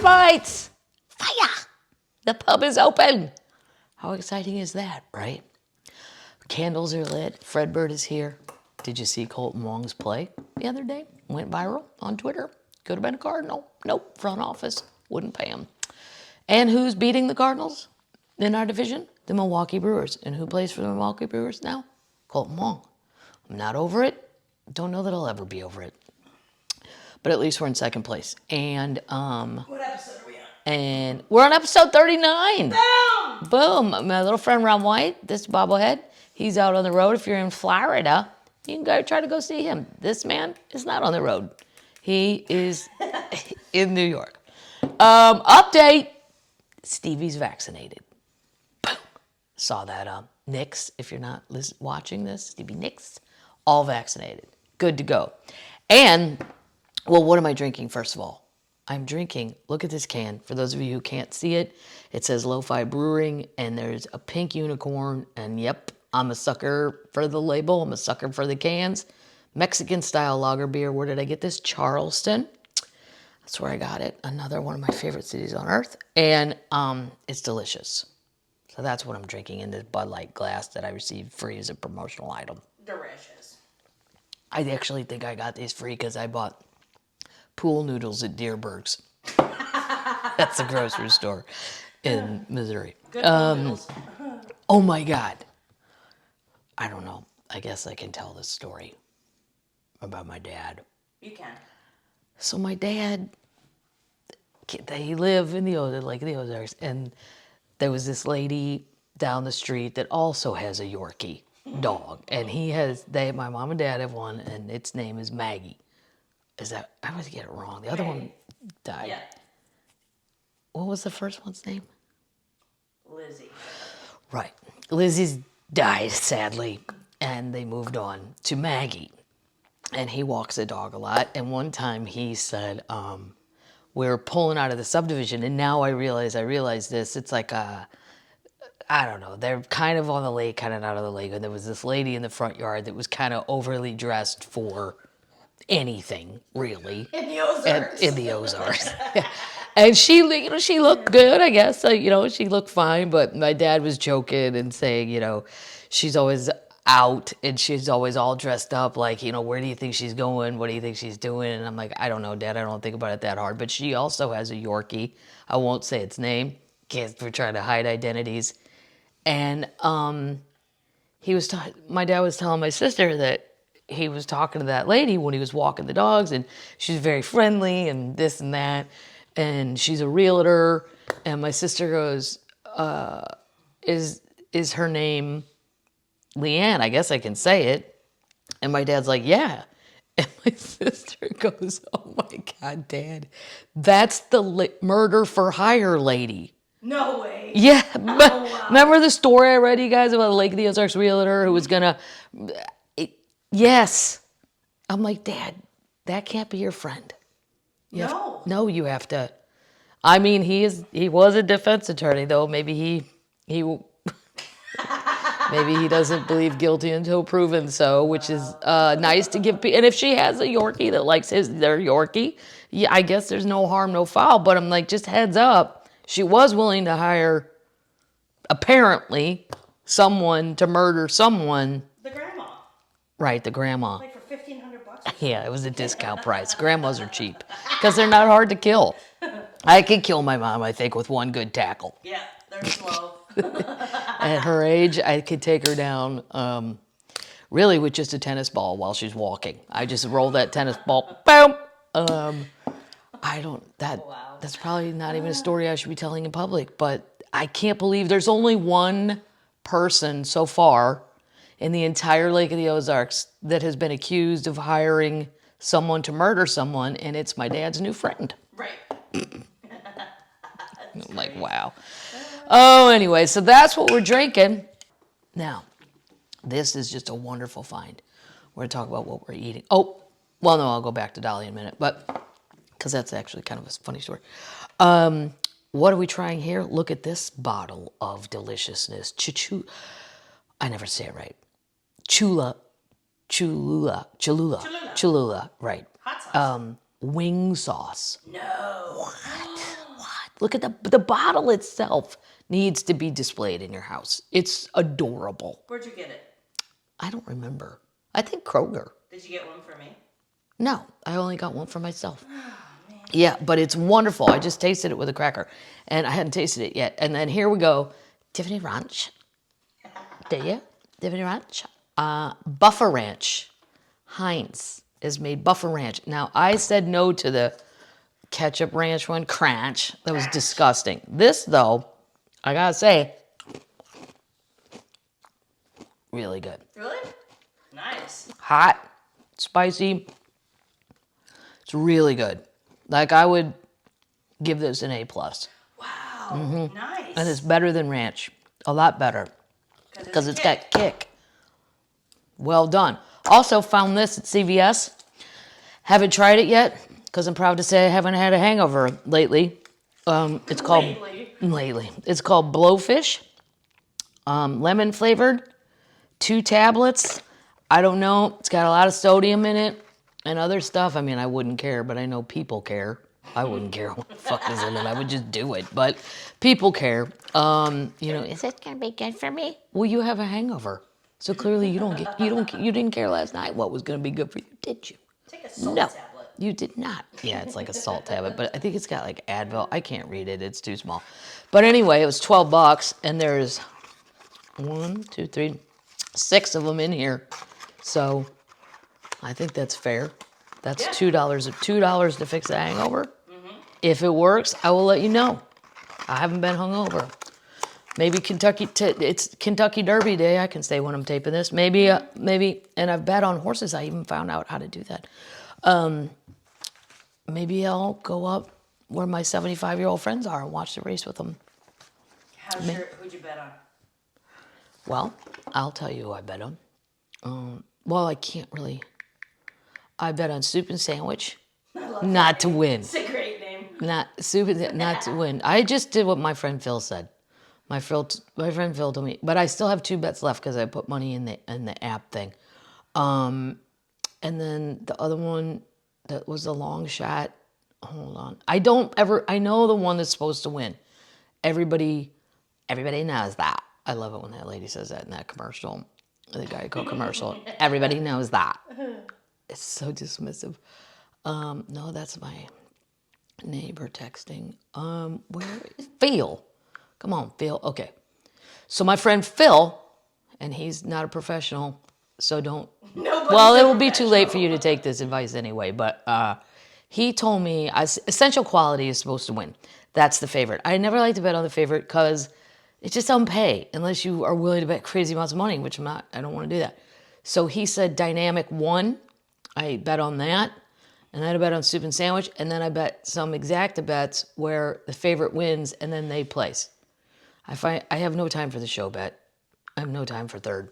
Termites! Fire! The pub is open. How exciting is that, right? Candles are lit. Fredbird is here. Did you see Colton Wong's play the other day? Went viral on Twitter. Could have been a Cardinal. Nope, front office. Wouldn't pay him. And who's beating the Cardinals in our division? The Milwaukee Brewers. And who plays for the Milwaukee Brewers now? Colton Wong. I'm not over it. Don't know that I'll ever be over it. But at least we're in second place. And what episode are we on? And we're on episode 39. Boom! Boom. My little friend Ron White, this bobblehead, he's out on the road. If you're in Florida, you can go try to go see him. This man is not on the road. He is in New York. Update. Stevie's vaccinated. Boom. Saw that. Nicks, if you're not watching this, Stevie Nicks, all vaccinated. Good to go. And, well, what am I drinking, first of all? I'm drinking, look at this can. For those of you who can't see it, it says Lo-Fi Brewing, and there's a pink unicorn, and yep, I'm a sucker for the label. I'm a sucker for the cans. Mexican-style lager beer. Where did I get this? Charleston. That's where I got it. Another one of my favorite cities on earth. And it's delicious. So that's what I'm drinking in this Bud Light glass that I received free as a promotional item. Delicious. I actually think I got these free because I bought pool noodles at Deerberg's. That's a grocery store in Missouri. Good pool noodles. Oh my God. I don't know. I guess I can tell this story about my dad. You can. So my dad, they live in the Ozarks, and there was this lady down the street that also has a Yorkie dog, and my mom and dad have one, and its name is Maggie. I always get it wrong. The other one died. Yeah. What was the first one's name? Lizzie. Right. Lizzie's died, sadly, and they moved on to Maggie. And he walks the dog a lot. And one time he said, we're pulling out of the subdivision, and now I realize this. It's like I don't know. They're kind of on the lake, kind of out of the lake. And there was this lady in the front yard that was kind of overly dressed for anything, really. In the Ozarks. In the Ozarks. And she looked good, I guess. She looked fine. But my dad was joking and saying, she's always out and she's always all dressed up. Like, where do you think she's going? What do you think she's doing? And I'm like, I don't know, Dad. I don't think about it that hard. But she also has a Yorkie. I won't say its name. We're trying to hide identities. And my dad was telling my sister that he was talking to that lady when he was walking the dogs, and she's very friendly and this and that, and she's a realtor. And my sister goes, is her name Leanne? I guess I can say it. And my dad's like, yeah. And my sister goes, oh my God, Dad, that's the murder for hire lady. No way. Yeah. Oh, wow. Remember the story I read to you guys about the Lake of the Ozarks realtor who was gonna... Yes. I'm like, Dad, that can't be your friend. No, you have to. I mean, he was a defense attorney, though. Maybe he maybe he doesn't believe guilty until proven so, which is nice to give. And if she has a Yorkie that likes their Yorkie, yeah, I guess there's no harm, no foul. But I'm like, just heads up, she was willing to hire, apparently, someone to murder someone. the grandma. Right, the grandma. Like for $1,500. Yeah, it was a discount price. Grandmas are cheap because they're not hard to kill. I could kill my mom, I think, with one good tackle. Yeah, they're slow. At her age, I could take her down really with just a tennis ball while she's walking. I just roll that tennis ball, boom. That's probably not even a story I should be telling in public, but I can't believe there's only one person so far in the entire Lake of the Ozarks that has been accused of hiring someone to murder someone, and it's my dad's new friend. Right. I'm like, wow. Oh, anyway, so that's what we're drinking. Now, this is just a wonderful find. We're going to talk about what we're eating. Oh, well, no, I'll go back to Dolly in a minute, but because that's actually kind of a funny story. What are we trying here? Look at this bottle of deliciousness. I never say it right. Cholula, right. Hot sauce. Wing sauce. No. Look at the bottle itself needs to be displayed in your house. It's adorable. Where'd you get it? I don't remember. I think Kroger. Did you get one for me? No, I only got one for myself. Oh, man. Yeah, but it's wonderful. I just tasted it with a cracker, and I hadn't tasted it yet. And then here we go. Tiffany Ranch. Did you? Tiffany Ranch. BuffaRanch. Heinz has made BuffaRanch. Now, I said no to the ketchup ranch one. Crunch. That was disgusting. This, though, I gotta say, really good. Really? Nice. Hot, spicy. It's really good. Like, I would give this an A+. Wow. Nice. And it's better than ranch. A lot better. Because it's got kick. Well done. Also found this at CVS. Haven't tried it yet, because I'm proud to say I haven't had a hangover lately. It's called... Lately. It's called Blowfish. Lemon flavored. 2 tablets. I don't know. It's got a lot of sodium in it and other stuff. I mean, I wouldn't care, but I know people care. I wouldn't care what the fuck is in it. I would just do it. But people care. You know, is it gonna be good for me? Well, you have a hangover, so clearly you didn't care last night what was gonna be good for you, did you? Take a salt No, tablet. you did not. Yeah, it's like a salt tablet, but I think it's got like Advil. I can't read it. It's too small. But anyway, it was $12, and there's 1, 2, 3, 6 of them in here. So I think that's fair. That's $2 to fix a hangover. If it works, I will let you know. I haven't been hungover. Maybe it's Kentucky Derby Day. I can say when I'm taping this. Maybe, and I've bet on horses. I even found out how to do that. Maybe I'll go up where my 75-year-old friends are and watch the race with them. Who'd you bet on? Well, I'll tell you who I bet on. Well, I can't really. I bet on Soup and Sandwich, not to win. It's a great name. Not to win. I just did what my friend Phil said. My friend Phil told me, but I still have 2 bets left because I put money in the app thing. And then the other one that was a long shot. Hold on. I know the one that's supposed to win. Everybody knows that. I love it when that lady says that in that commercial, the Geico commercial. Everybody knows that. It's so dismissive. No, that's my neighbor texting. Where is Phil? Come on, Phil. Okay. So my friend Phil, and he's not a professional, so don't. Well, it will be too late for you to take this advice anyway, but he told me Essential Quality is supposed to win. That's the favorite. I never like to bet on the favorite because it just doesn't pay unless you are willing to bet crazy amounts of money, which I'm not. I don't want to do that. So he said Dynamic won. I bet on that. And then I bet on Soup and Sandwich. And then I bet some exacta bets where the favorite wins and then they place. I have no time for the show bet. I have no time for third.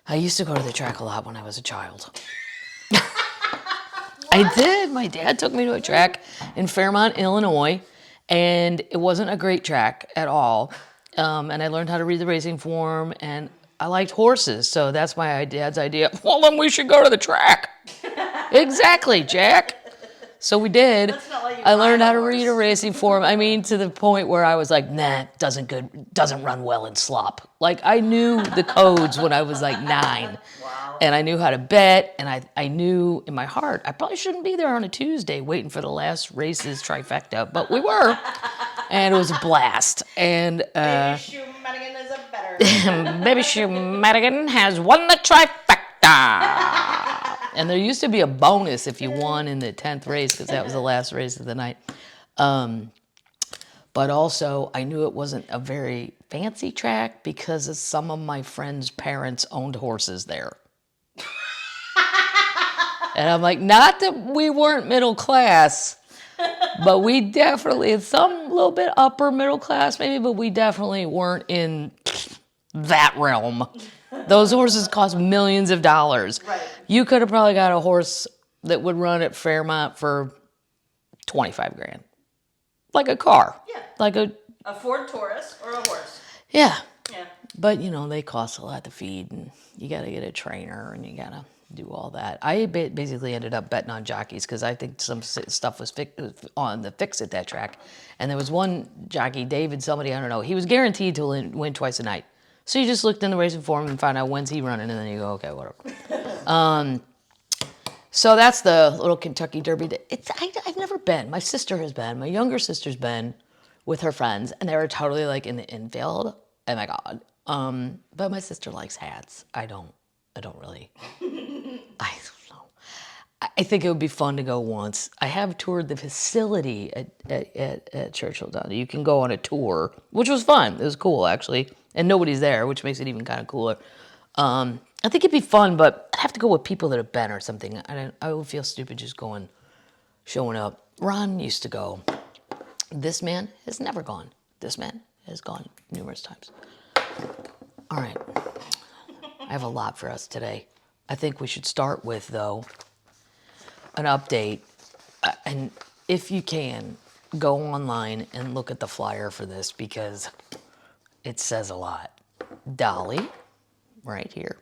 I used to go to the track a lot when I was a child. I did. My dad took me to a track in Fairmont, Illinois. And it wasn't a great track at all. And I learned how to read the racing form, and I liked horses, so that's my dad's idea. Well, then we should go to the track. Exactly, Jack. So we did. I learned how to read a racing form. I mean, to the point where I was like, nah, doesn't run well in slop. Like, I knew the codes when I was like 9. Wow. And I knew how to bet, and I knew in my heart, I probably shouldn't be there on a Tuesday waiting for the last races trifecta, but we were. And it was a blast. And Baby Shoe Madigan is a better. Baby Shoe Madigan has won the trifecta. And there used to be a bonus if you won in the 10th race, because that was the last race of the night. But also, I knew it wasn't a very fancy track because some of my friends' parents owned horses there. And I'm like, not that we weren't middle class, but we definitely, some little bit upper middle class maybe, but we definitely weren't in that realm. Those horses cost millions of dollars. Right. You could have probably got a horse that would run at Fairmont for $25,000. Like a car. Yeah. Like a Ford Taurus or a horse. Yeah. Yeah. But, they cost a lot to feed, and you got to get a trainer, and you got to do all that. I basically ended up betting on jockeys because I think some stuff was on the fix at that track. And there was one jockey, David, somebody, I don't know, he was guaranteed to win twice a night. So you just looked in the racing form and found out when's he running, and then you go, okay, whatever. So that's the little Kentucky Derby. I've never been. My sister has been. My younger sister's been with her friends, and they were totally like in the infield. Oh my God. But my sister likes hats. I don't really. I don't know. I think it would be fun to go once. I have toured the facility at Churchill Down. You can go on a tour, which was fun. It was cool, actually. And nobody's there, which makes it even kind of cooler. I think it'd be fun, but I'd have to go with people that have been or something. I would feel stupid just showing up. Ron used to go. This man has never gone. This man has gone numerous times. All right. I have a lot for us today. I think we should start with, though, an update. And if you can, go online and look at the flyer for this because it says a lot. Dolly, right here.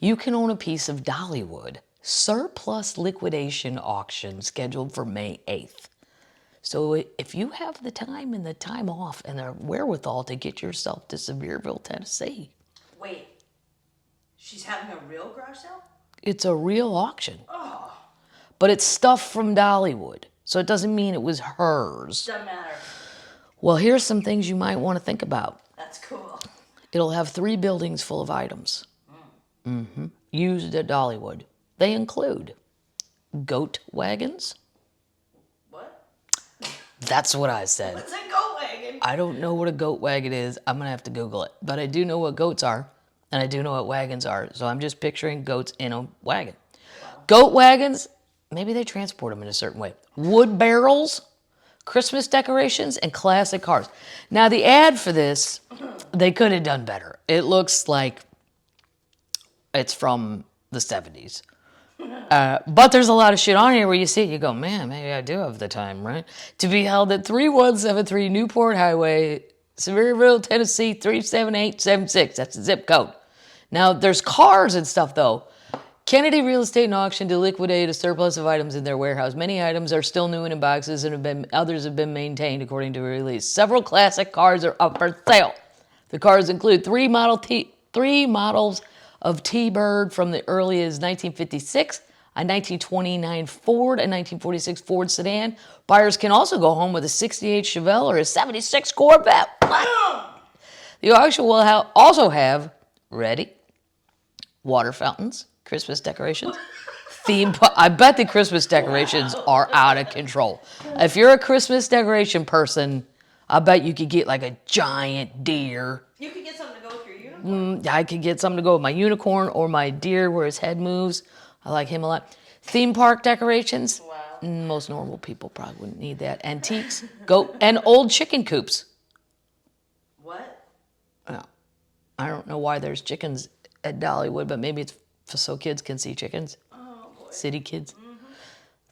You can own a piece of Dollywood surplus liquidation auction scheduled for May 8th. So if you have the time and the time off and the wherewithal to get yourself to Sevilla, Tennessee. Wait, she's having a real garage sale? It's a real auction. Oh. But it's stuff from Dollywood. So it doesn't mean it was hers. Doesn't matter. Well, here's some things you might want to think about. That's cool. It'll have 3 buildings full of items. Used at Dollywood. They include goat wagons. What? That's what I said. What's a goat wagon? I don't know what a goat wagon is. I'm going to have to Google it. But I do know what goats are, and I do know what wagons are. So I'm just picturing goats in a wagon. Wow. Goat wagons, maybe they transport them in a certain way. Wood barrels, Christmas decorations, and classic cars. Now, the ad for this, they could have done better. It looks like it's from the 70s. But there's a lot of shit on here where you see it, you go, man, maybe I do have the time, right? To be held at 3173 Newport Highway, Sevilla, Tennessee, 37876. That's the zip code. Now, there's cars and stuff, though. Kennedy Real Estate and Auction to liquidate a surplus of items in their warehouse. Many items are still new and in boxes, and others have been maintained according to a release. Several classic cars are up for sale. The cars include 3 models of T-Bird from the earliest 1956, a 1929 Ford, a 1946 Ford sedan. Buyers can also go home with a 68 Chevelle or a 76 Corvette. The auction will also have, ready, water fountains, Christmas decorations, I bet the Christmas decorations are out of control. If you're a Christmas decoration person, I bet you could get like a giant deer. You could get something to go with your unicorn. I could get something to go with my unicorn or my deer where his head moves. I like him a lot. Theme park decorations. Wow. Most normal people probably wouldn't need that. Antiques, goat, and old chicken coops. What? I don't know why there's chickens at Dollywood, but maybe it's so kids can see chickens. Oh, boy. City kids.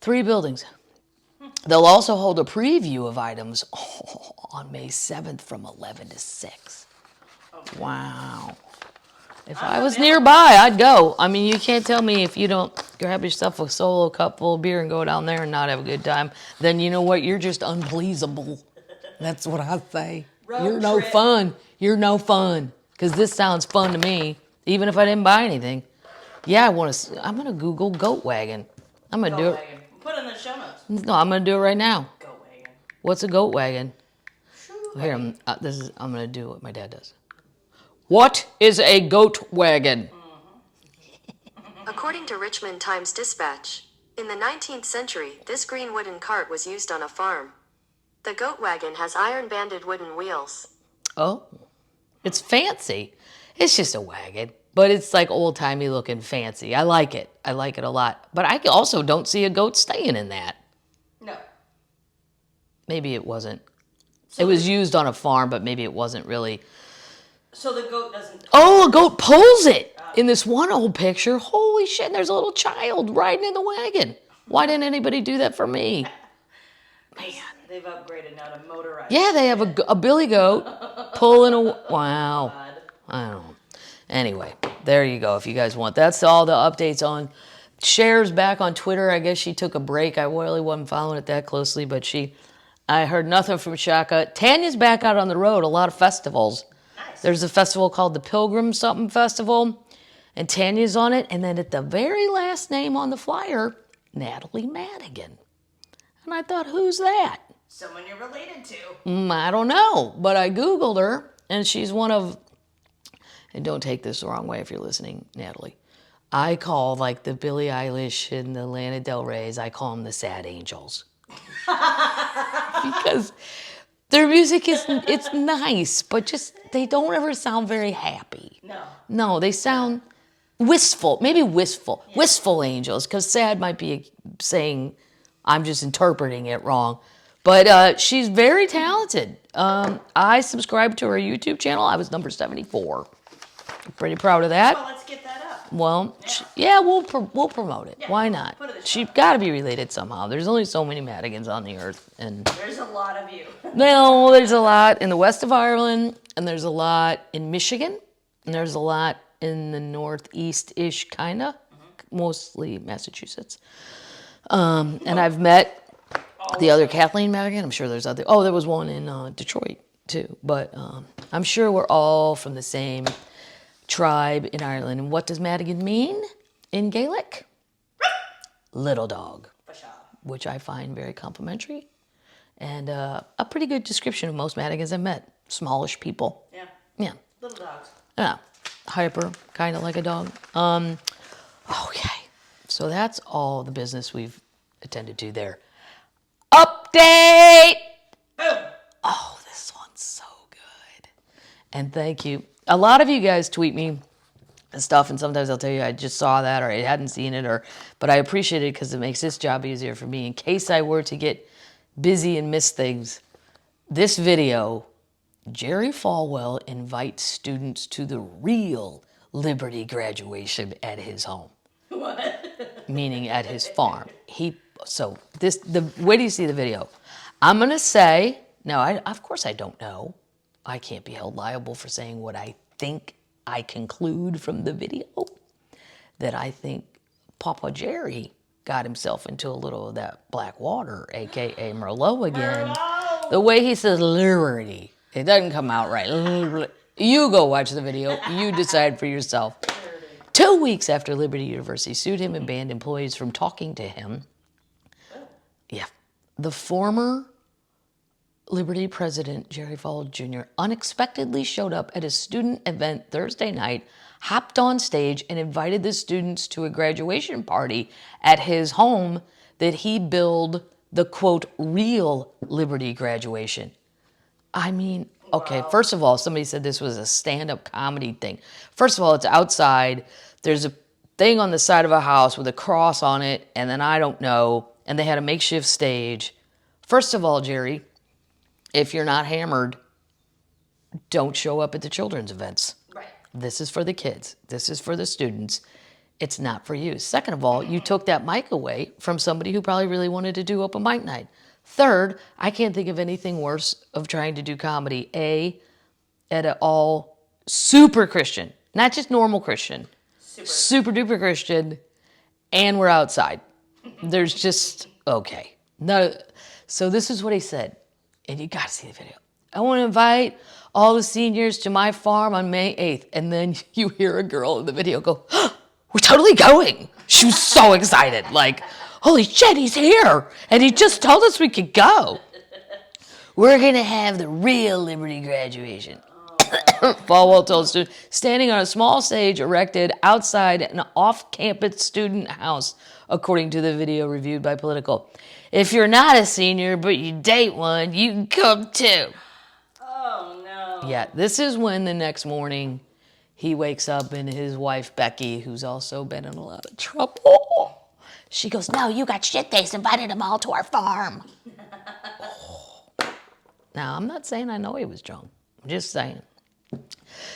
3 buildings. They'll also hold a preview of items on May 7th from 11 to 6. Okay. Wow. If I was nearby, I'd go. I mean, you can't tell me if you don't grab yourself a solo cup full of beer and go down there and not have a good time, then you know what? You're just unpleasable. That's what I say. You're no fun. You're no fun. Because this sounds fun to me, even if I didn't buy anything. Yeah, I'm going to Google goat wagon. I'm going to do it. Wagon. Put it in the show notes. No, I'm going to do it right now. Goat wagon. What's a goat wagon? Here, I'm going to do what my dad does. What is a goat wagon? According to Richmond Times-Dispatch, in the 19th century, this green wooden cart was used on a farm. The goat wagon has iron-banded wooden wheels. Oh, it's fancy. It's just a wagon, but it's like old-timey looking fancy. I like it. I like it a lot. But I also don't see a goat staying in that. No. Maybe it wasn't. So it was used on a farm, but maybe it wasn't really. So the goat doesn't. Oh, a goat pulls it in this one old picture. Holy shit, and there's a little child riding in the wagon. Why didn't anybody do that for me? Man. They've upgraded now to motorized. Yeah, they have a billy goat pulling a. Wow. I don't know. Anyway, There you go, if you guys want. That's all the updates on Cher's back on Twitter. I guess she took a break. I really wasn't following it that closely, but I heard nothing from Shaka. Tanya's back out on the road, a lot of festivals. Nice. There's a festival called the Pilgrim something Festival, and Tanya's on it. And then at the very last name on the flyer, Natalie Madigan. And I thought, who's that? Someone you're related to. I don't know, but I Googled her, and she's one of, and don't take this the wrong way if you're listening, Natalie. I call like the Billie Eilish and the Lana Del Reys, I call them the sad angels. Because their music it's nice, but just they don't ever sound very happy. No, they sound wistful, maybe wistful. Yeah. Wistful angels, because sad might be saying I'm just interpreting it wrong. But she's very talented. I subscribed to her YouTube channel. I was number 74. I'm pretty proud of that. Well, let's get that up. Well, we'll promote it. Yeah, why not? She's got to be related somehow. There's only so many Madigans on the earth, and there's a lot of you. No, there's a lot in the west of Ireland, and there's a lot in Michigan, and there's a lot in the northeast-ish kinda, mostly Massachusetts. And I've met the other Kathleen Madigan. I'm sure there's other. Oh, there was one in Detroit too. But I'm sure we're all from the same tribe in Ireland. And what does Madigan mean in Gaelic? Little dog, which I find very complimentary, and a pretty good description of most Madigans I've met. Smallish people. Yeah. Little dogs. Yeah. Hyper, kind of like a dog. Okay. So that's all the business we've attended to there. Update! Boom! Oh, this one's so good. And thank you. A lot of you guys tweet me and stuff, and sometimes I'll tell you I just saw that or I hadn't seen it, but I appreciate it because it makes this job easier for me. In case I were to get busy and miss things, this video, Jerry Falwell invites students to the real Liberty graduation at his home. What? Meaning at his farm. Where do you see the video? I'm going to say, of course I don't know. I can't be held liable for saying what I think I conclude from the video. That I think Papa Jerry got himself into a little of that black water, a.k.a. Merlot again. Merlot! The way he says Liberty, it doesn't come out right. You go watch the video. You decide for yourself. 2 weeks after Liberty University sued him and banned employees from talking to him, the former Liberty president, Jerry Falwell Jr., unexpectedly showed up at a student event Thursday night, hopped on stage, and invited the students to a graduation party at his home that he billed the, quote, real Liberty graduation. I mean, okay, wow. First of all, somebody said this was a stand-up comedy thing. First of all, it's outside. There's a thing on the side of a house with a cross on it, and then I don't know, and they had a makeshift stage. First of all, Jerry, if you're not hammered, don't show up at the children's events. Right. This is for the kids. This is for the students. It's not for you. Second of all, you took that mic away from somebody who probably really wanted to do open mic night. Third, I can't think of anything worse of trying to do comedy, at an all super Christian, not just normal Christian, super duper Christian, and we're outside. There's just, okay. No, so this is what he said, and you got to see the video. I want to invite all the seniors to my farm on May 8th. And then you hear a girl in the video go, oh, we're totally going. She was so excited, like, holy shit, he's here. And he just told us we could go. We're going to have the real Liberty graduation. Falwell told students, standing on a small stage erected outside an off-campus student house, according to the video reviewed by Political. If you're not a senior, but you date one, you can come too. Oh, no. Yeah, this is when the next morning he wakes up and his wife, Becky, who's also been in a lot of trouble, she goes, no, you got shit-faced, invited them all to our farm. Now, I'm not saying I know he was drunk. I'm just saying.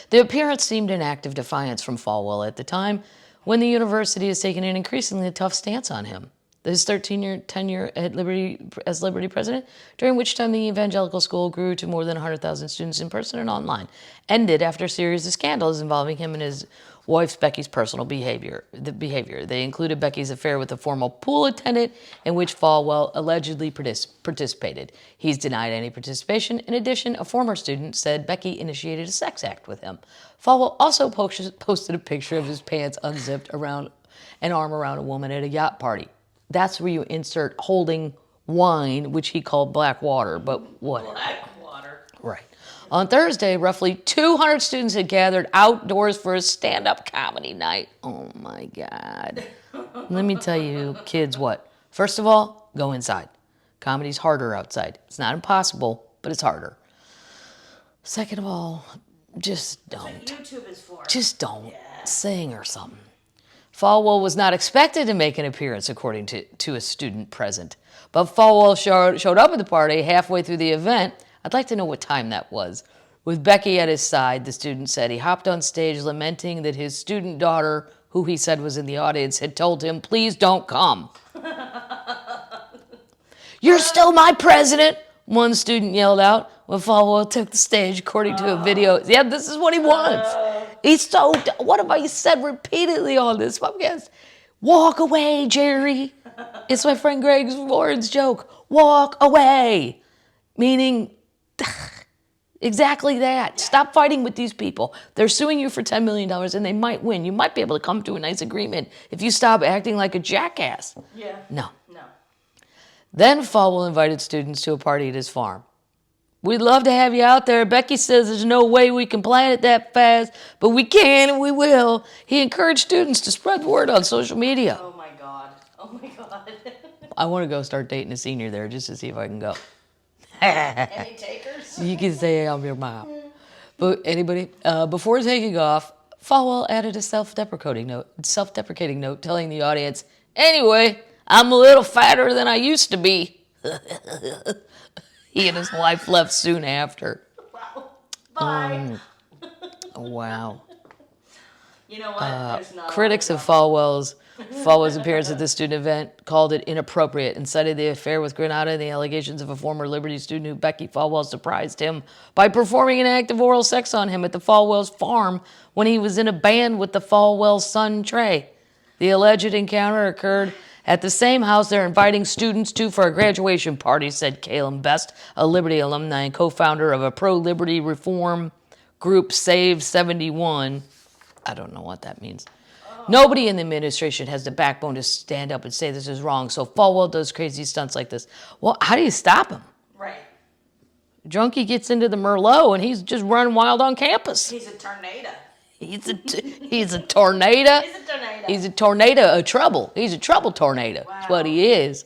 The appearance seemed an act of defiance from Falwell at the time, when the university has taken an increasingly tough stance on him. His 13-year tenure at Liberty as Liberty president, during which time the evangelical school grew to more than 100,000 students in person and online, ended after a series of scandals involving him and his wife's Becky's personal behavior. They included Becky's affair with a former pool attendant in which Falwell allegedly participated. He's denied any participation. In addition, a former student said Becky initiated a sex act with him. Falwell also posted a picture of his pants unzipped around an arm around a woman at a yacht party. That's where you insert holding wine, which he called black water, but whatever. Black water. Right. On Thursday, roughly 200 students had gathered outdoors for a stand-up comedy night. Oh my God. Let me tell you, kids, what? First of all, go inside. Comedy's harder outside. It's not impossible, but it's harder. Second of all, just don't. That's what YouTube is for. Just don't. Sing or something. Falwell was not expected to make an appearance, according to a student present. But Falwell showed up at the party halfway through the event. I'd like to know what time that was. With Becky at his side, the student said he hopped on stage lamenting that his student daughter, who he said was in the audience, had told him, "Please don't come." "You're still my president," one student yelled out when Falwell took the stage, according to a video. Yeah, this is what he wants. He's so, what have I said repeatedly on this podcast? Walk away, Jerry. It's my friend Greg Warren's joke. Walk away. Meaning, exactly that. Stop fighting with these people. They're suing you for $10 million and they might win. You might be able to come to a nice agreement if you stop acting like a jackass. Yeah. No. No. Then Falwell invited students to a party at his farm. "We'd love to have you out there. Becky says there's no way we can plan it that fast, but we can and we will." He encouraged students to spread the word on social media. Oh my God. Oh my God. I want to go start dating a senior there just to see if I can go. Any takers? You can say I'm your mom. But anybody? Before taking off, Falwell added a self-deprecating note telling the audience, "Anyway, I'm a little fatter than I used to be." He and his wife left soon after. Wow. Bye. Wow. You know what? There's not Critics of Falwell's appearance at the student event called it inappropriate and cited the affair with Granada and the allegations of a former Liberty student who Becky Falwell surprised him by performing an act of oral sex on him at the Falwell's farm when he was in a band with the Falwell's son, Trey. The alleged encounter occurred at the same house they're inviting students to for a graduation party, said Caleb Best, a Liberty alumni and co-founder of a pro-Liberty reform group, Save 71. I don't know what that means. Nobody in the administration has the backbone to stand up and say this is wrong, so Falwell does crazy stunts like this. Well, how do you stop him? Right. Junkie gets into the Merlot and he's just running wild on campus. He's a tornado. He's a tornado. He's a tornado. He's a tornado of trouble. He's a trouble tornado. Wow. That's what he is.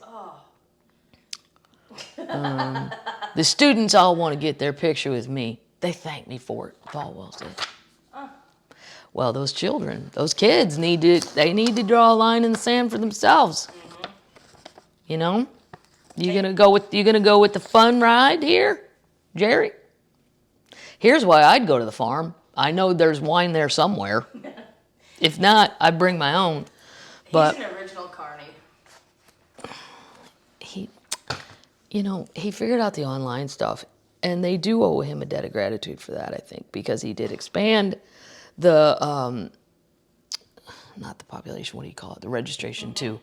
Oh. The students all want to get their picture with me. They thank me for it, Falwell said. Well, those children, those kids need to draw a line in the sand for themselves. Mm-hmm. You know? You gonna go with the fun ride here, Jerry? Here's why I'd go to the farm. I know there's wine there somewhere. If not, I'd bring my own. But He's an original carny. He figured out the online stuff, and they do owe him a debt of gratitude for that, I think, because he did expand the, not the population, what do you call it, the registration to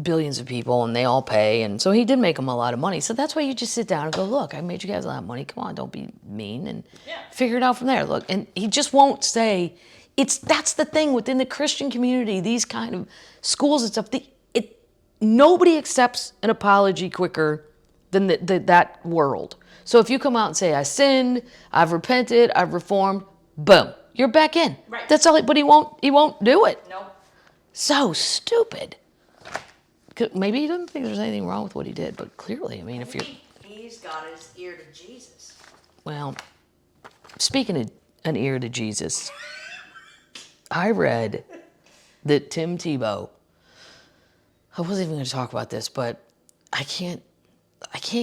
billions of people, and they all pay, and so he did make them a lot of money. So that's why you just sit down and go, look, I made you guys a lot of money. Come on, don't be mean, and figure it out from there. Look, and he just won't say, that's the thing within the Christian community, these kind of schools and stuff, nobody accepts an apology quicker than that world. So if you come out and say, I sinned, I've repented, I've reformed, boom, you're back in. Right. That's all, but he won't do it. Nope. So stupid. Maybe he doesn't think there's anything wrong with what he did, but clearly, I mean, if you're... He's got his ear to Jesus. Well, speaking of an ear to Jesus, I read that Tim Tebow, I wasn't even going to talk about this, but I can't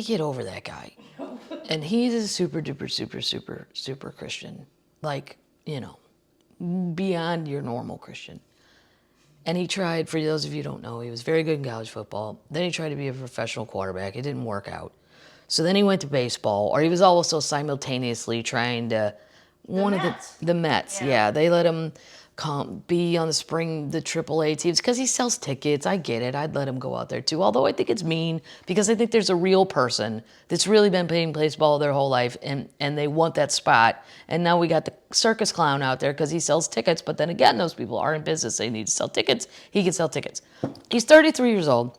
get over that guy. And he's a super duper, super, super, super Christian. Like, beyond your normal Christian. And he tried, for those of you who don't know, he was very good in college football. Then he tried to be a professional quarterback. It didn't work out. So then he went to baseball, or he was also simultaneously trying to... The Mets, yeah. They let him be on the AAA teams because he sells tickets. I get it. I'd let him go out there too. Although I think it's mean because I think there's a real person that's really been playing baseball their whole life and they want that spot. And now we got the circus clown out there because he sells tickets. But then again, those people are in business. They need to sell tickets. He can sell tickets. He's 33 years old.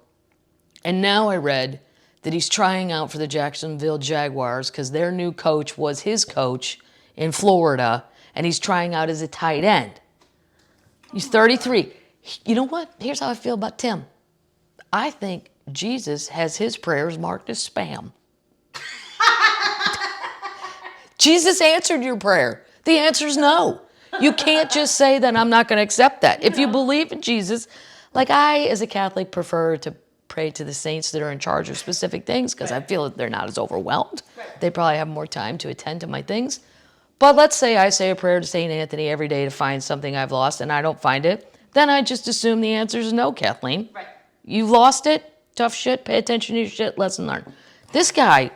And now I read that he's trying out for the Jacksonville Jaguars because their new coach was his coach in Florida. And he's trying out as a tight end. He's 33. You know what? Here's how I feel about Tim. I think Jesus has his prayers marked as spam. Jesus answered your prayer. The answer is no. You can't just say that I'm not going to accept that. If you believe in Jesus, like I, as a Catholic, prefer to pray to the saints that are in charge of specific things because I feel that they're not as overwhelmed. They probably have more time to attend to my things. But let's say I say a prayer to St. Anthony every day to find something I've lost and I don't find it. Then I just assume the answer is no, Kathleen. Right. You've lost it. Tough shit. Pay attention to your shit. Lesson learned. This guy,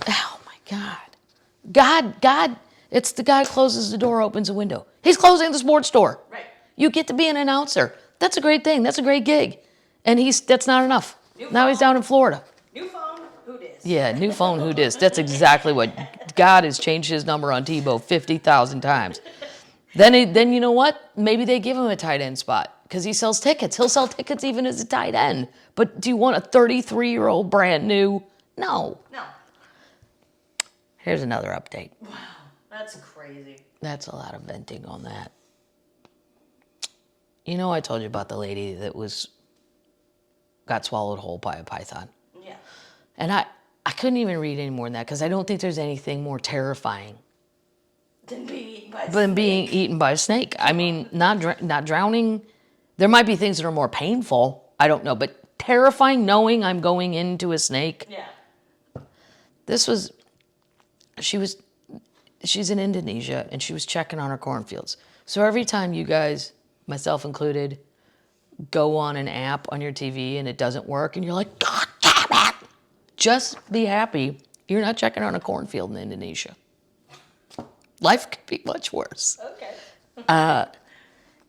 oh my God. It's the guy who closes the door, opens a window. He's closing the sports store. Right. You get to be an announcer. That's a great thing. That's a great gig. And that's not enough. Now he's down in Florida. New phone, who dis? Yeah, new phone, who dis? That's exactly what God has changed his number on Tebow 50,000 times. Then you know what? Maybe they give him a tight end spot because he sells tickets. He'll sell tickets even as a tight end. But do you want a 33-year-old brand new? No. No. Here's another update. Wow, that's crazy. That's a lot of venting on that. You know, I told you about the lady that got swallowed whole by a python. Yeah. And I couldn't even read any more than that because I don't think there's anything more terrifying Than being eaten by a than snake. being eaten by a snake. I mean, not drowning. There might be things that are more painful. I don't know, but terrifying knowing I'm going into a snake. Yeah. She's in Indonesia and she was checking on her cornfields. So every time you guys, myself included, go on an app on your TV and it doesn't work and you're like, God damn it! Just be happy you're not checking on a cornfield in Indonesia. Life could be much worse. Okay.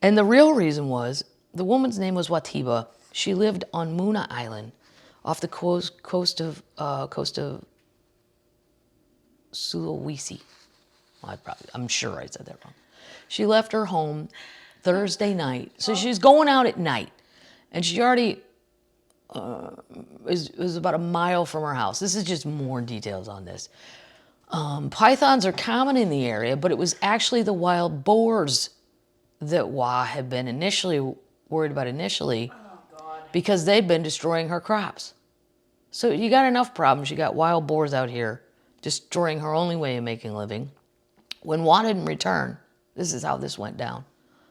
And the real reason was, the woman's name was Watiba. She lived on Muna Island off the coast of Sulawesi. I'm sure I said that wrong. She left her home Thursday night. So she's going out at night. And she already was about a mile from her house. This is just more details on this. Pythons are common in the area, but it was actually the wild boars that Wah had been worried about initially because they'd been destroying her crops. So you got enough problems. You got wild boars out here destroying her only way of making a living. When Wah didn't return, this is how this went down.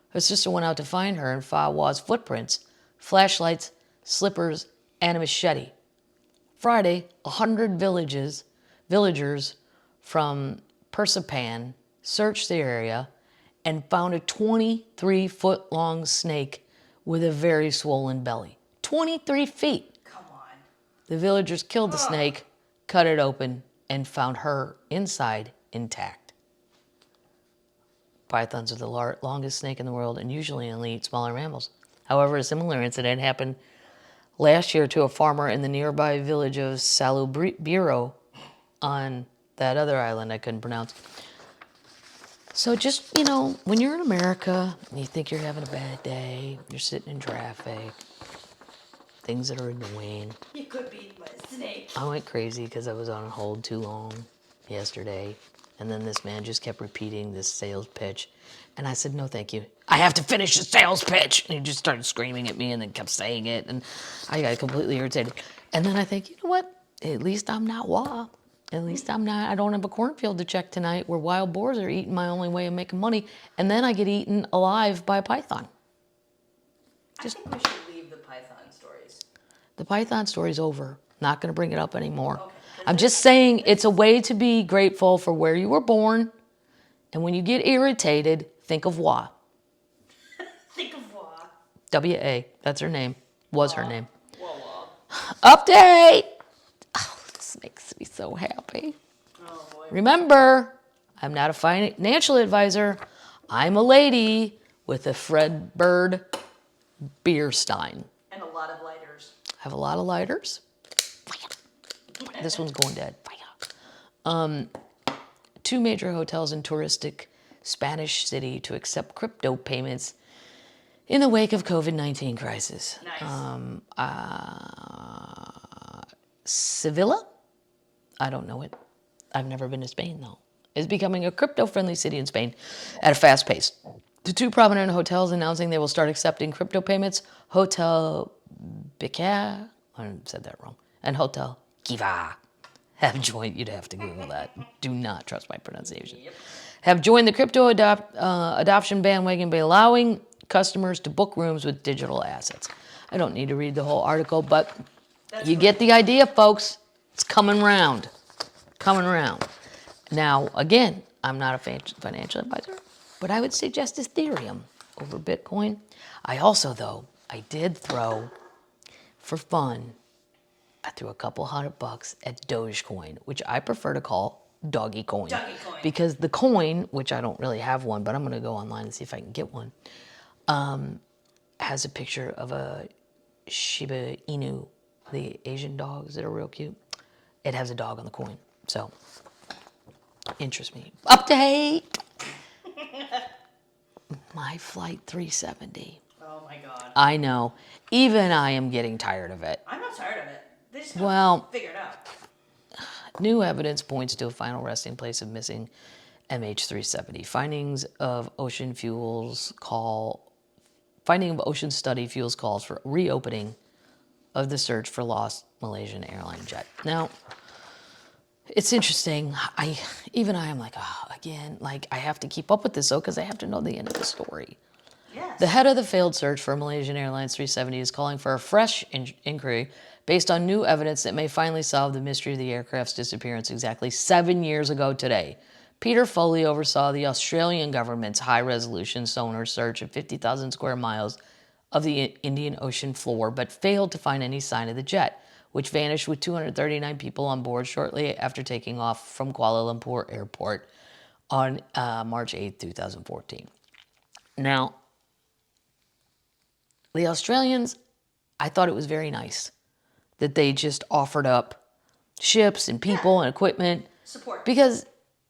Her sister went out to find her and found Wah's footprints, flashlights, slippers, and a machete. Friday, 100 villagers from Persipan searched the area and found a 23-foot-long snake with a very swollen belly. 23 feet. Come on. The villagers killed the snake, cut it open, and found her inside intact. Pythons are the longest snake in the world and usually only eat smaller mammals. However, a similar incident happened last year to a farmer in the nearby village of Salubiro on that other island I couldn't pronounce. So just, when you're in America and you think you're having a bad day, you're sitting in traffic, things that are annoying. You could be eaten by a snake. I went crazy because I was on hold too long yesterday. And then this man just kept repeating this sales pitch. And I said, no, thank you. I have to finish the sales pitch. And he just started screaming at me and then kept saying it. And I got completely irritated. And then I think, you know what? At least I'm not Wah. At least I don't have a cornfield to check tonight where wild boars are eating my only way of making money. And then I get eaten alive by a python. I think we should leave the python stories. The python story's over. Not going to bring it up anymore. Okay. I'm just saying it's a way to be grateful for where you were born. And when you get irritated, think of Wah. Think of Wah. W-A. That's her name. Was her name. Wah. Update! Oh, this makes me so happy. Oh, boy. Remember, I'm not a financial advisor. I'm a lady with a Fred Bird beer stein. And a lot of lighters. I have a lot of lighters. This one's going dead. 2 major hotels in touristic Spanish city to accept crypto payments in the wake of COVID-19 crisis. Nice. Sevilla? I don't know it. I've never been to Spain, though. Is becoming a crypto-friendly city in Spain at a fast pace. The 2 prominent hotels announcing they will start accepting crypto payments, Hotel Bica, I said that wrong, and Hotel Kiva have joined, you'd have to Google that. Do not trust my pronunciation. Yep. Have joined the crypto adoption bandwagon by allowing customers to book rooms with digital assets. I don't need to read the whole article, but you get the idea, folks. It's coming round. Coming around. Now, again, I'm not a financial advisor, but I would suggest Ethereum over Bitcoin. I also, though, I did throw, for fun, I threw a couple $100 at Dogecoin, which I prefer to call Doggy Coin. Doggy Coin. Because the coin, which I don't really have one, but I'm going to go online and see if I can get one, has a picture of a Shiba Inu, the Asian dogs that are real cute. It has a dog on the coin. So, interest me. Update! My flight 370. Oh my God. I know. Even I am getting tired of it. I'm not tired of it. They just figure it out. New evidence points to a final resting place of missing MH370. Finding of ocean study fuels calls for reopening of the search for lost Malaysian airline jet. Now, it's interesting. I am like, again, like I have to keep up with this though because I have to know the end of the story. Yes. The head of the failed search for Malaysian Airlines 370 is calling for a fresh inquiry based on new evidence that may finally solve the mystery of the aircraft's disappearance exactly 7 years ago today. Peter Foley oversaw the Australian government's high-resolution sonar search of 50,000 square miles of the Indian Ocean floor, but failed to find any sign of the jet, which vanished with 239 people on board shortly after taking off from Kuala Lumpur Airport on March 8, 2014. Now, the Australians, I thought it was very nice that they just offered up ships and people and equipment. Support. Because,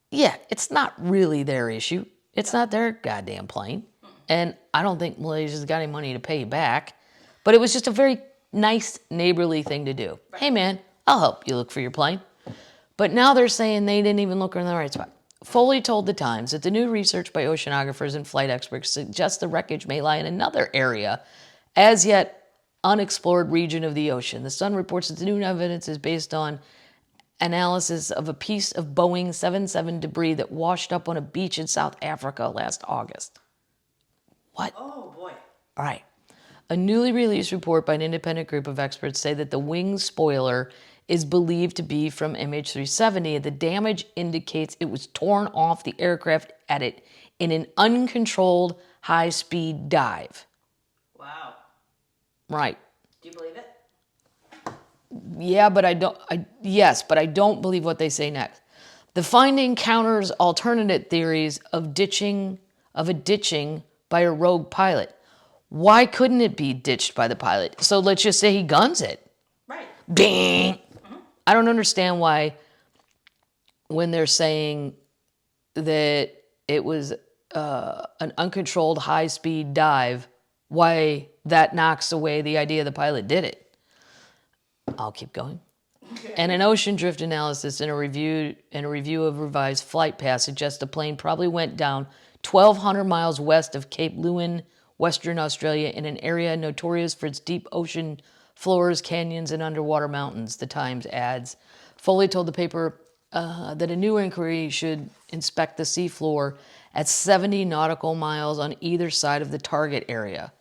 it's not really their issue. It's not their goddamn plane. And I don't think Malaysia's got any money to pay you back. But it was just a very nice, neighborly thing to do. Right. Hey, man, I'll help you look for your plane. But now they're saying they didn't even look in the right spot. Foley told The Times that the new research by oceanographers and flight experts suggests the wreckage may lie in another area, as yet unexplored region of the ocean. The Sun reports that the new evidence is based on analysis of a piece of Boeing 77 debris that washed up on a beach in South Africa last August. What? Oh, boy. All right. A newly released report by an independent group of experts say that the wing spoiler is believed to be from MH370. The damage indicates it was torn off the aircraft at it in an uncontrolled high-speed dive. Wow. Right. Do you believe it? Yeah, but I don't believe what they say next. The finding counters alternate theories of a ditching by a rogue pilot. Why couldn't it be ditched by the pilot? So let's just say he guns it. Right. Ding. Mm-hmm. I don't understand why when they're saying that it was an uncontrolled high-speed dive, why that knocks away the idea the pilot did it. I'll keep going. Okay. And an ocean drift analysis in a review of revised flight paths suggests the plane probably went down 1,200 miles west of Cape Leeuwin, Western Australia, in an area notorious for its deep ocean floors, canyons, and underwater mountains, The Times adds. Foley told the paper that a new inquiry should inspect the seafloor at 70 nautical miles on either side of the target area.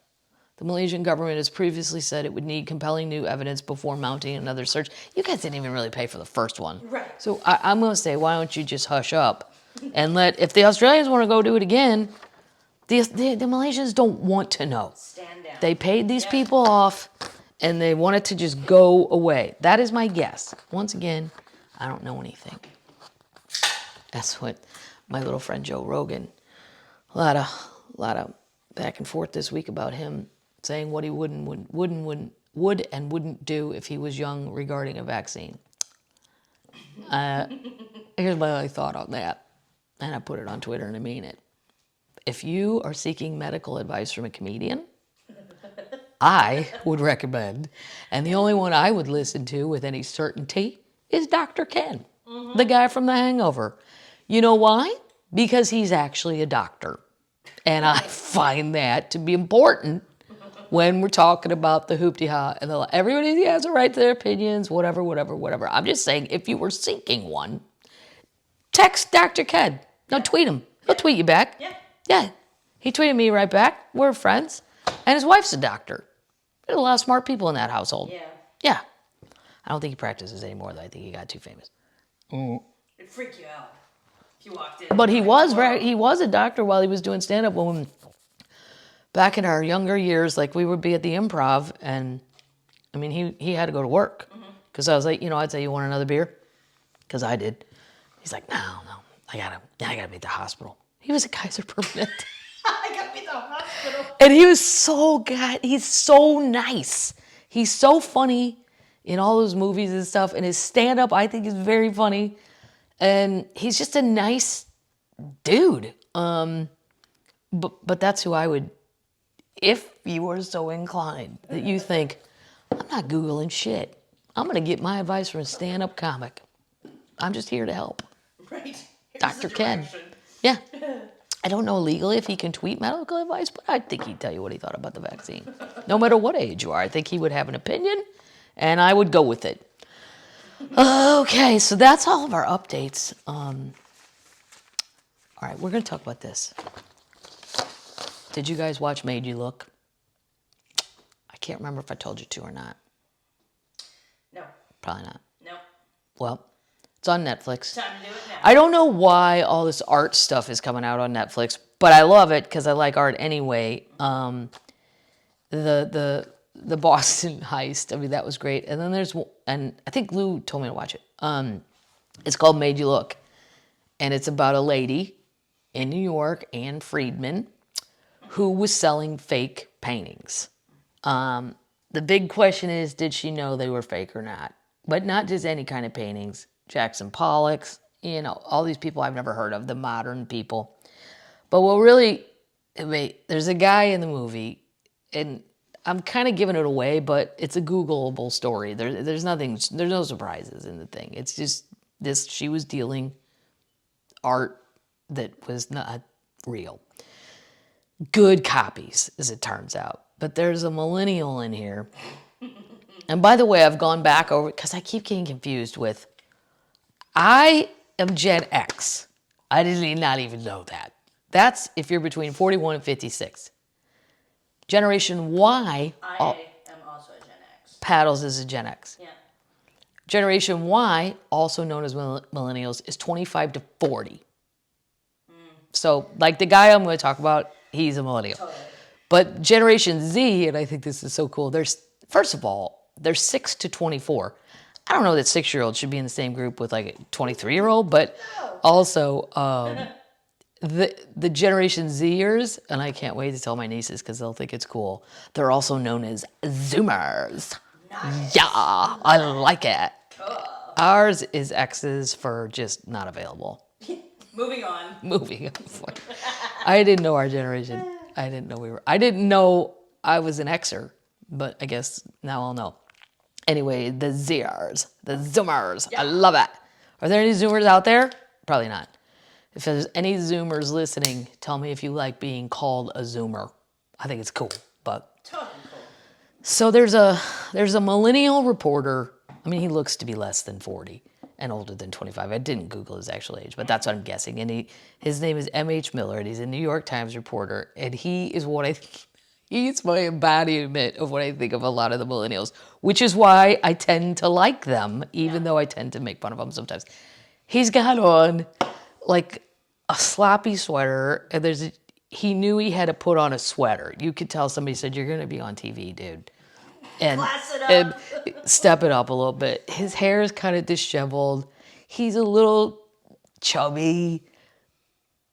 The Malaysian government has previously said it would need compelling new evidence before mounting another search. You guys didn't even really pay for the first one. Right. So I'm going to say, why don't you just hush up and if the Australians want to go do it again, the Malaysians don't want to know. Stand down. They paid these people off and they want it to just go away. That is my guess. Once again, I don't know anything. That's what my little friend Joe Rogan A lot of back and forth this week about him saying what he would and wouldn't do if he was young regarding a vaccine. Here's my only thought on that, and I put it on Twitter and I mean it. If you are seeking medical advice from a comedian, I would recommend, and the only one I would listen to with any certainty is Dr. Ken, the guy from The Hangover. You know why? Because he's actually a doctor. And I find that to be important when we're talking about the hoopty-ha and everybody has a right to their opinions, whatever. I'm just saying, if you were seeking one, text Dr. Ken. No, tweet him. He'll tweet you back. Yeah. He tweeted me right back. We're friends. And his wife's a doctor. There's a lot of smart people in that household. Yeah. I don't think he practices anymore, though. I think he got too famous. It'd freak you out if you walked in. But he was a doctor while he was doing stand-up. When back in our younger years, like we would be at the Improv, and I mean, he had to go to work because I was like, I'd say, you want another beer? Because I did. He's like, no, I gotta be at the hospital. He was a Kaiser Permanente. I gotta be at the hospital. And he was so good. He's so nice. He's so funny in all those movies and stuff. And his stand-up, I think, is very funny. And he's just a nice dude. But that's who I would, if you were so inclined that you think, I'm not Googling shit. I'm going to get my advice from a stand-up comic. I'm just here to help. Right. Dr. Ken. Yeah. I don't know legally if he can tweet medical advice, but I think he'd tell you what he thought about the vaccine. No matter what age you are, I think he would have an opinion, and I would go with it. Okay, so that's all of our updates. All right, we're going to talk about this. Did you guys watch Made You Look? I can't remember if I told you to or not. No. Probably not. No. Well, it's on Netflix. Time to do it now. I don't know why all this art stuff is coming out on Netflix, but I love it because I like art anyway. The Boston heist, I mean, that was great. And then and I think Lou told me to watch it. It's called Made You Look. And it's about a lady in New York, Anne Friedman, who was selling fake paintings. The big question is, did she know they were fake or not? But not just any kind of paintings. Jackson Pollock's, all these people I've never heard of, the modern people. But what really, there's a guy in the movie, and I'm kind of giving it away, but it's a Googleable story. There's no surprises in the thing. It's just she was dealing art that was not real. Good copies, as it turns out. But there's a millennial in here. And by the way, I've gone back over, because I keep getting confused with, I am Gen X. I did not even know that. That's if you're between 41 and 56. Generation Y. I am also a Gen X. Paddles is a Gen X. Yeah. Generation Y, also known as millennials, is 25 to 40. So, like the guy I'm going to talk about, he's a millennial. Totally. But Generation Z, and I think this is so cool, first of all, they're 6 to 24. I don't know that 6-year-olds should be in the same group with like a 23-year-old, but also the Generation Zers, and I can't wait to tell my nieces because they'll think it's cool, they're also known as Zoomers. Nice. Yeah, I like it. Cool. Ours is X's for just not available. Moving on. I didn't know our generation. I didn't know I was an Xer, but I guess now I'll know. Anyway, the Zers, the Zoomers. Yeah. I love it. Are there any Zoomers out there? Probably not. If there's any Zoomers listening, tell me if you like being called a Zoomer. I think it's cool, but. Totally cool. So there's a millennial reporter. I mean, he looks to be less than 40 and older than 25. I didn't Google his actual age, but that's what I'm guessing. And his name is M.H. Miller, and he's a New York Times reporter. And he is he's my embodiment of what I think of a lot of the millennials, which is why I tend to like them, even though I tend to make fun of them sometimes. He's got on like a sloppy sweater, and he knew he had to put on a sweater. You could tell somebody said, "You're going to be on TV, dude." And step it up a little bit. His hair is kind of disheveled. He's a little chubby.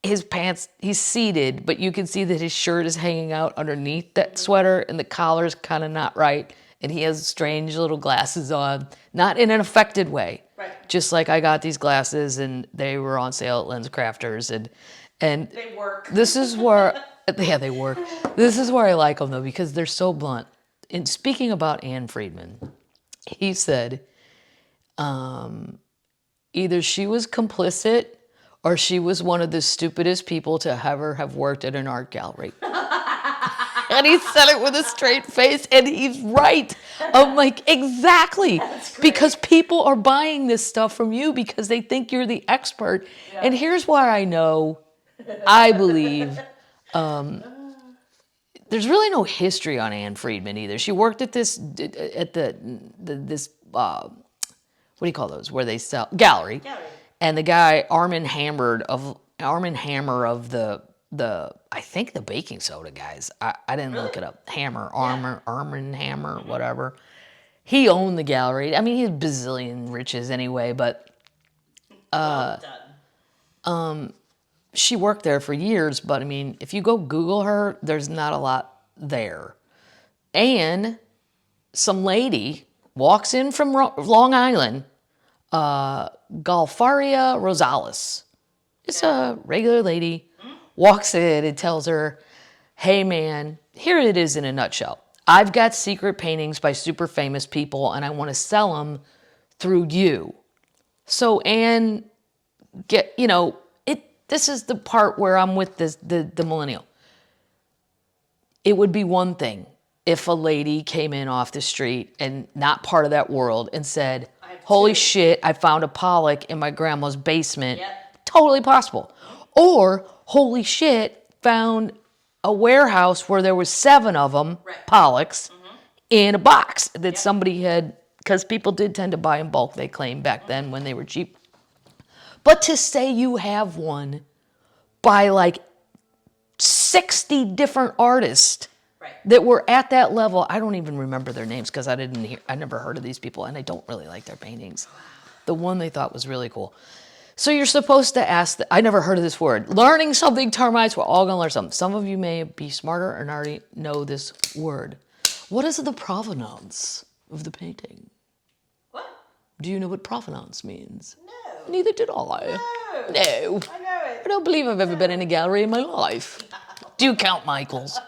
his pants, he's seated, but you can see that his shirt is hanging out underneath that sweater and the collar's kind of not right. And he has strange little glasses on, not in an affected way. Right. Just like I got these glasses and they were on sale at Lens Crafters and They work. this is where, yeah, they work. This is where I like them though, because they're so blunt. And speaking about Ann Friedman, he said, either she was complicit or she was one of the stupidest people to ever have worked at an art gallery. And he said it with a straight face, and he's right. I'm like, exactly. Because people are buying this stuff from you because they think you're the expert. Yeah. And here's why I know, I believe, there's really no history on Ann Friedman either. She worked at this, what do you call those, where they sell, gallery. And the guy, Armin Hammer of the I think the baking soda guys. I didn't look it up. Armin Hammer, whatever. He owned the gallery. I mean, he's bazillion riches anyway, but she worked there for years. But I mean, if you go Google her, there's not a lot there. And some lady walks in from Long Island, Galfaria Rosales. It's a regular lady. Walks in and tells her, hey man, here it is in a nutshell. I've got secret paintings by super famous people and I want to sell them through you. So Anne, this is the part where I'm with the millennial. It would be one thing if a lady came in off the street and not part of that world and said, holy shit, I found a Pollock in my grandma's basement. Yep. Totally possible. Or, holy shit, found a warehouse where there was 7 of them, Pollocks, in a box that somebody had, because people did tend to buy in bulk, they claimed back then when they were cheap. But to say you have one by like 60 different artists that were at that level, I don't even remember their names because I never heard of these people and I don't really like their paintings. The one they thought was really cool. So you're supposed to ask, I never heard of this word. Learning something termites, we're all gonna learn something. Some of you may be smarter and already know this word. What is the provenance of the painting? What? Do you know what provenance means? No. Neither did I. No. No. I know it. I don't believe I've ever been in a gallery in my life. No. Do you count Michael's?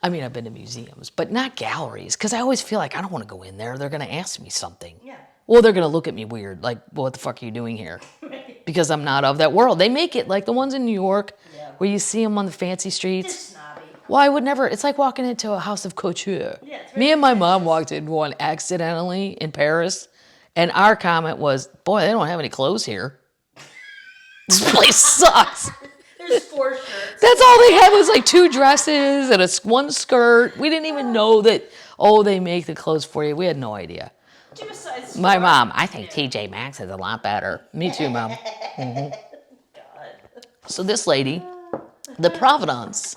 I mean, I've been to museums, but not galleries, because I always feel like I don't want to go in there. They're going to ask me something. Yeah. Well, they're going to look at me weird, like, well, what the fuck are you doing here? Because I'm not of that world. They make it like the ones in New York, where you see them on the fancy streets. It's snobby. Well, I would never, it's like walking into a house of couture. Yeah, me and my mom walked into one accidentally in Paris, and our comment was, boy, they don't have any clothes here. This place sucks. There's 4 shirts. That's all they had was like 2 dresses and one skirt. We didn't even know that, they make the clothes for you. We had no idea. My mom, I think TJ Maxx is a lot better. Me too, Mom. God. So this lady, the provenance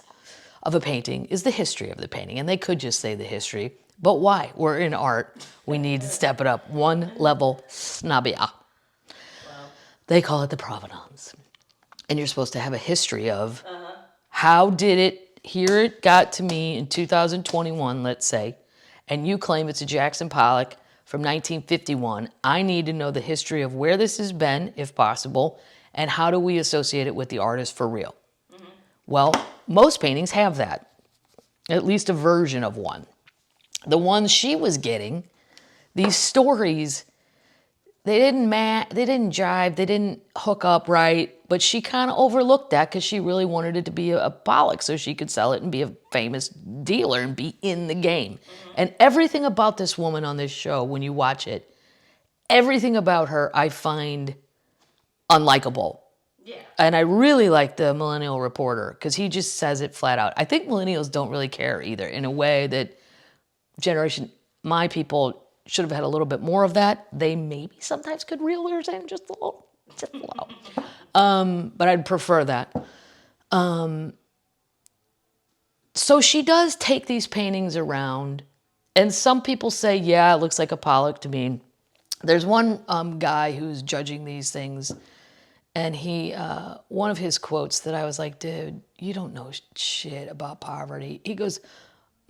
of a painting is the history of the painting. And they could just say the history. But why? We're in art. We need to step it up one level snobbier. Wow. They call it the provenance. And you're supposed to have a history of how did it, here it got to me in 2021, let's say, and you claim it's a Jackson Pollock from 1951. I need to know the history of where this has been, if possible, and how do we associate it with the artist for real? Mm-hmm. Well, most paintings have that, at least a version of one. The ones she was getting, these stories, they didn't jive, they didn't hook up right, but she kind of overlooked that because she really wanted it to be a Pollock so she could sell it and be a famous dealer and be in the game. Mm-hmm. And everything about this woman on this show, when you watch it, everything about her I find unlikable. Yeah. And I really like the millennial reporter because he just says it flat out. I think millennials don't really care either, in a way that my people should have had a little bit more of that. They maybe sometimes could reel theirs in just a little. But I'd prefer that. So she does take these paintings around, and some people say, yeah, it looks like a Pollock to me. There's one guy who's judging these things, And he, one of his quotes that I was like, dude, you don't know shit about poverty. He goes,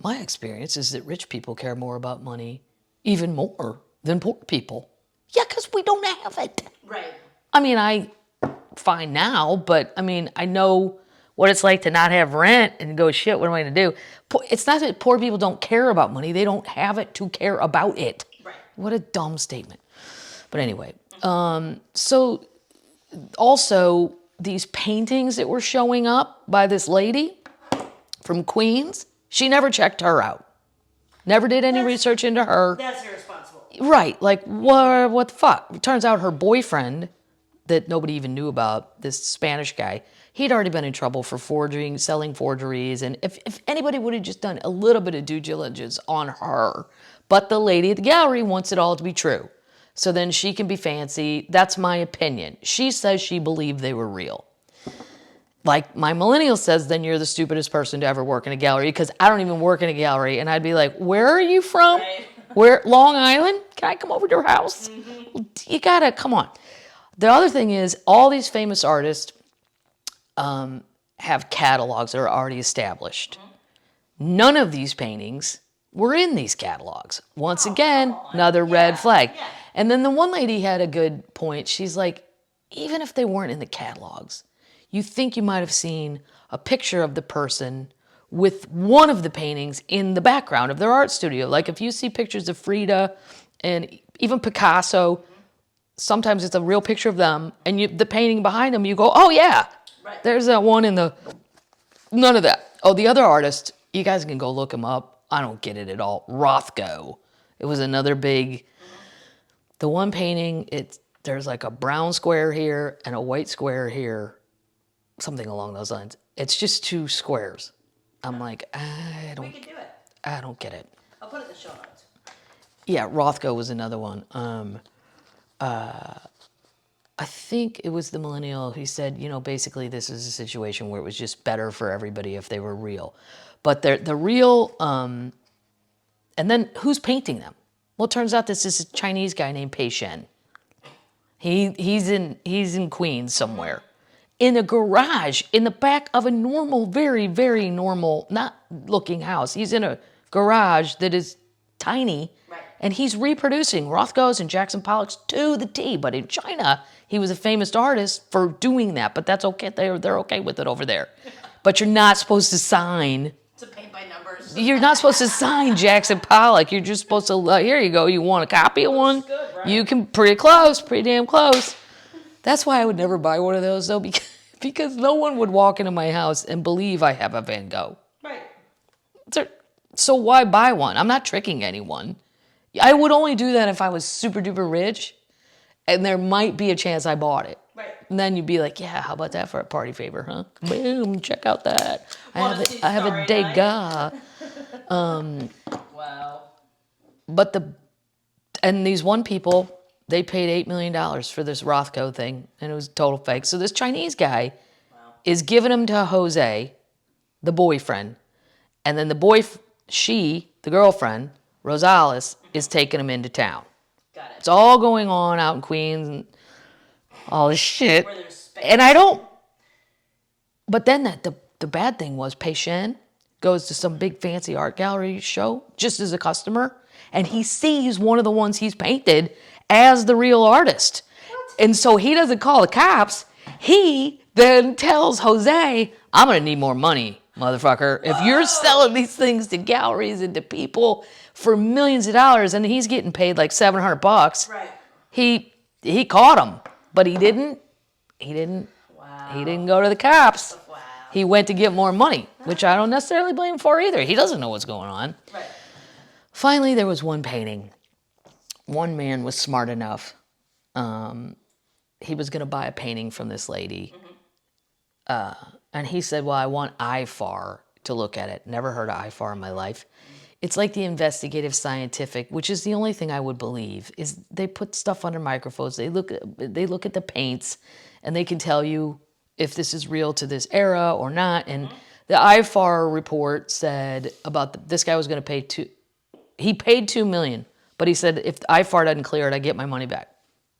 my experience is that rich people care more about money, even more than poor people. Yeah, because we don't have it. Right. I mean, fine now, but I mean, I know what it's like to not have rent and go, shit, what am I going to do? It's not that poor people don't care about money. They don't have it to care about it. Right. What a dumb statement. But anyway, so also these paintings that were showing up by this lady from Queens, she never checked her out. Never did any research into her. That's irresponsible. Right. Like, what the fuck? It turns out her boyfriend, that nobody even knew about, this Spanish guy, he'd already been in trouble for forging, selling forgeries. And if anybody would have just done a little bit of due diligence on her, but the lady at the gallery wants it all to be true. So then she can be fancy. That's my opinion. She says she believed they were real. Like my millennial says, then you're the stupidest person to ever work in a gallery, because I don't even work in a gallery. And I'd be like, where are you from? Right. Where? Long Island? Can I come over to your house? You gotta, come on. The other thing is, all these famous artists have catalogs that are already established. None of these paintings were in these catalogs. Once again, another red flag. Yeah. And then the one lady had a good point. She's like, even if they weren't in the catalogs, you think you might have seen a picture of the person with one of the paintings in the background of their art studio. Like if you see pictures of Frida and even Picasso, sometimes it's a real picture of them, and the painting behind them, you go, oh yeah, right. There's that one in the, none of that. Oh, the other artist, you guys can go look him up. I don't get it at all. Rothko. It was another big, the one painting, there's like a brown square here and a white square here, something along those lines. It's just two squares. I'm like, I We can do it. don't get it. I'll put it in the show notes. Yeah, Rothko was another one. I think it was the millennial who said, basically this is a situation where it was just better for everybody if they were real. But the real, and then who's painting them? Well, it turns out this is a Chinese guy named Pei Shen. He's in Queens somewhere, in a garage in the back of a normal, very, very normal, not looking house. He's in a garage that is tiny. Right. And he's reproducing Rothko's and Jackson Pollock's to the T. But in China, he was a famous artist for doing that. But that's okay. They're okay with it over there. But you're not supposed to sign. To paint by numbers. You're not supposed to sign Jackson Pollock. You're just supposed to, here you go. You want a copy of one? Good, right? You can, pretty damn close. That's why I would never buy one of those, though, because no one would walk into my house and believe I have a Van Gogh. Right. So why buy one? I'm not tricking anyone. I would only do that if I was super duper rich, and there might be a chance I bought it. Right. And then you'd be like, yeah, how about that for a party favor, huh? Boom, check out that. I have a Degas. Wow. But these one people, they paid $8 million for this Rothko thing, and it was total fake. So this Chinese guy is giving them to Jose, the boyfriend, and then the girlfriend, Rosales, is taking him into town. Got it. It's all going on out in Queens and all this shit. Where there's space. And I don't. But then the bad thing was, Pei Shen goes to some big fancy art gallery show just as a customer, and he sees one of the ones he's painted as the real artist. What? And so he doesn't call the cops. He then tells Jose, I'm going to need more money, motherfucker. If you're selling these things to galleries and to people for millions of dollars, and he's getting paid like $700, Right. he caught him, but he didn't Wow. he didn't go to the cops. Wow. He went to get more money, which I don't necessarily blame him for either. He doesn't know what's going on. Right. Finally, there was one painting. One man was smart enough. He was going to buy a painting from this lady. And he said, well, I want IFAR to look at it. Never heard of IFAR in my life. It's like the investigative scientific, which is the only thing I would believe, is they put stuff under microphones. They look at the paints, and they can tell you if this is real to this era or not. And the IFAR report said about this guy was going to pay he paid $2 million, but he said if IFAR doesn't clear it, I get my money back.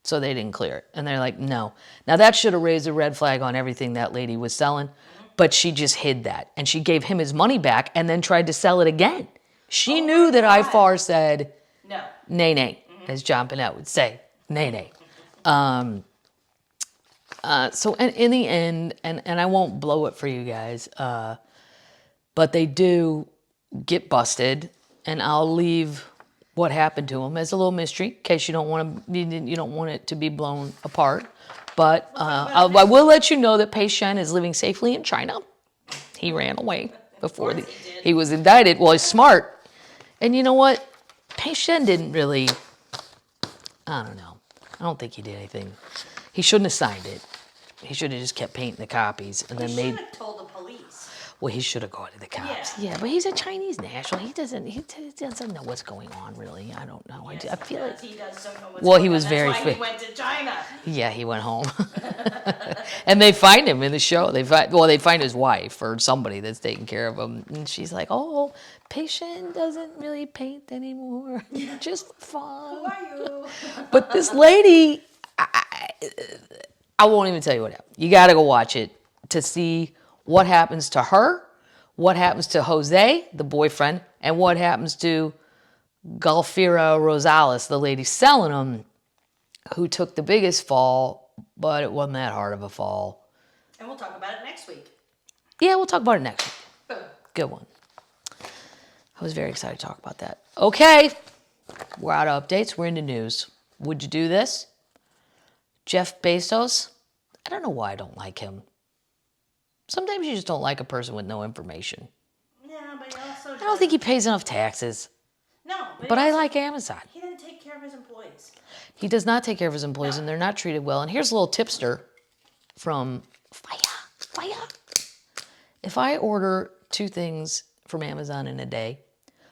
So they didn't clear it. And they're like, no. Now that should have raised a red flag on everything that lady was selling, but she just hid that. And she gave him his money back and then tried to sell it again. She knew that IFAR said, no. Nay, nay, as John Pinette would say, nay, nay. So in the end, and I won't blow it for you guys, but they do get busted, and I'll leave what happened to them as a little mystery in case you don't want it to be blown apart. But I will let you know that Pei Shen is living safely in China. He ran away before he was indicted. Well, he's smart, and you know what? Pei Shen didn't really. I don't know. I don't think he did anything. He shouldn't have signed it. He should have just kept painting the copies and then made. He should have told the police. Well, he should have gone to the cops. Yeah, but he's a Chinese national. He doesn't know what's going on, really. I don't know. Yes, I feel like he does know what's well, going he on. was That's very why fit. He went to China. Yeah, he went home, and they find him in the show. They find his wife or somebody that's taking care of him, and she's like, "Oh, patient doesn't really paint anymore. Just fun." Who are you? But this lady, I won't even tell you what happened. You got to go watch it to see what happens to her, what happens to Jose, the boyfriend, and what happens to Galfira Rosales, the lady selling them, who took the biggest fall, but it wasn't that hard of a fall. And we'll talk about it next week. Yeah, we'll talk about it next week. Boom. Good one. I was very excited to talk about that. Okay, we're out of updates. We're into news. Would you do this? Jeff Bezos, I don't know why I don't like him. Sometimes you just don't like a person with no information. Yeah, but he also I don't think he pays enough taxes. No, But I like Amazon. He didn't take care of his employees. He does not take care of his employees, and they're not treated well. And here's a little tipster from Fire. If I order 2 things from Amazon in a day,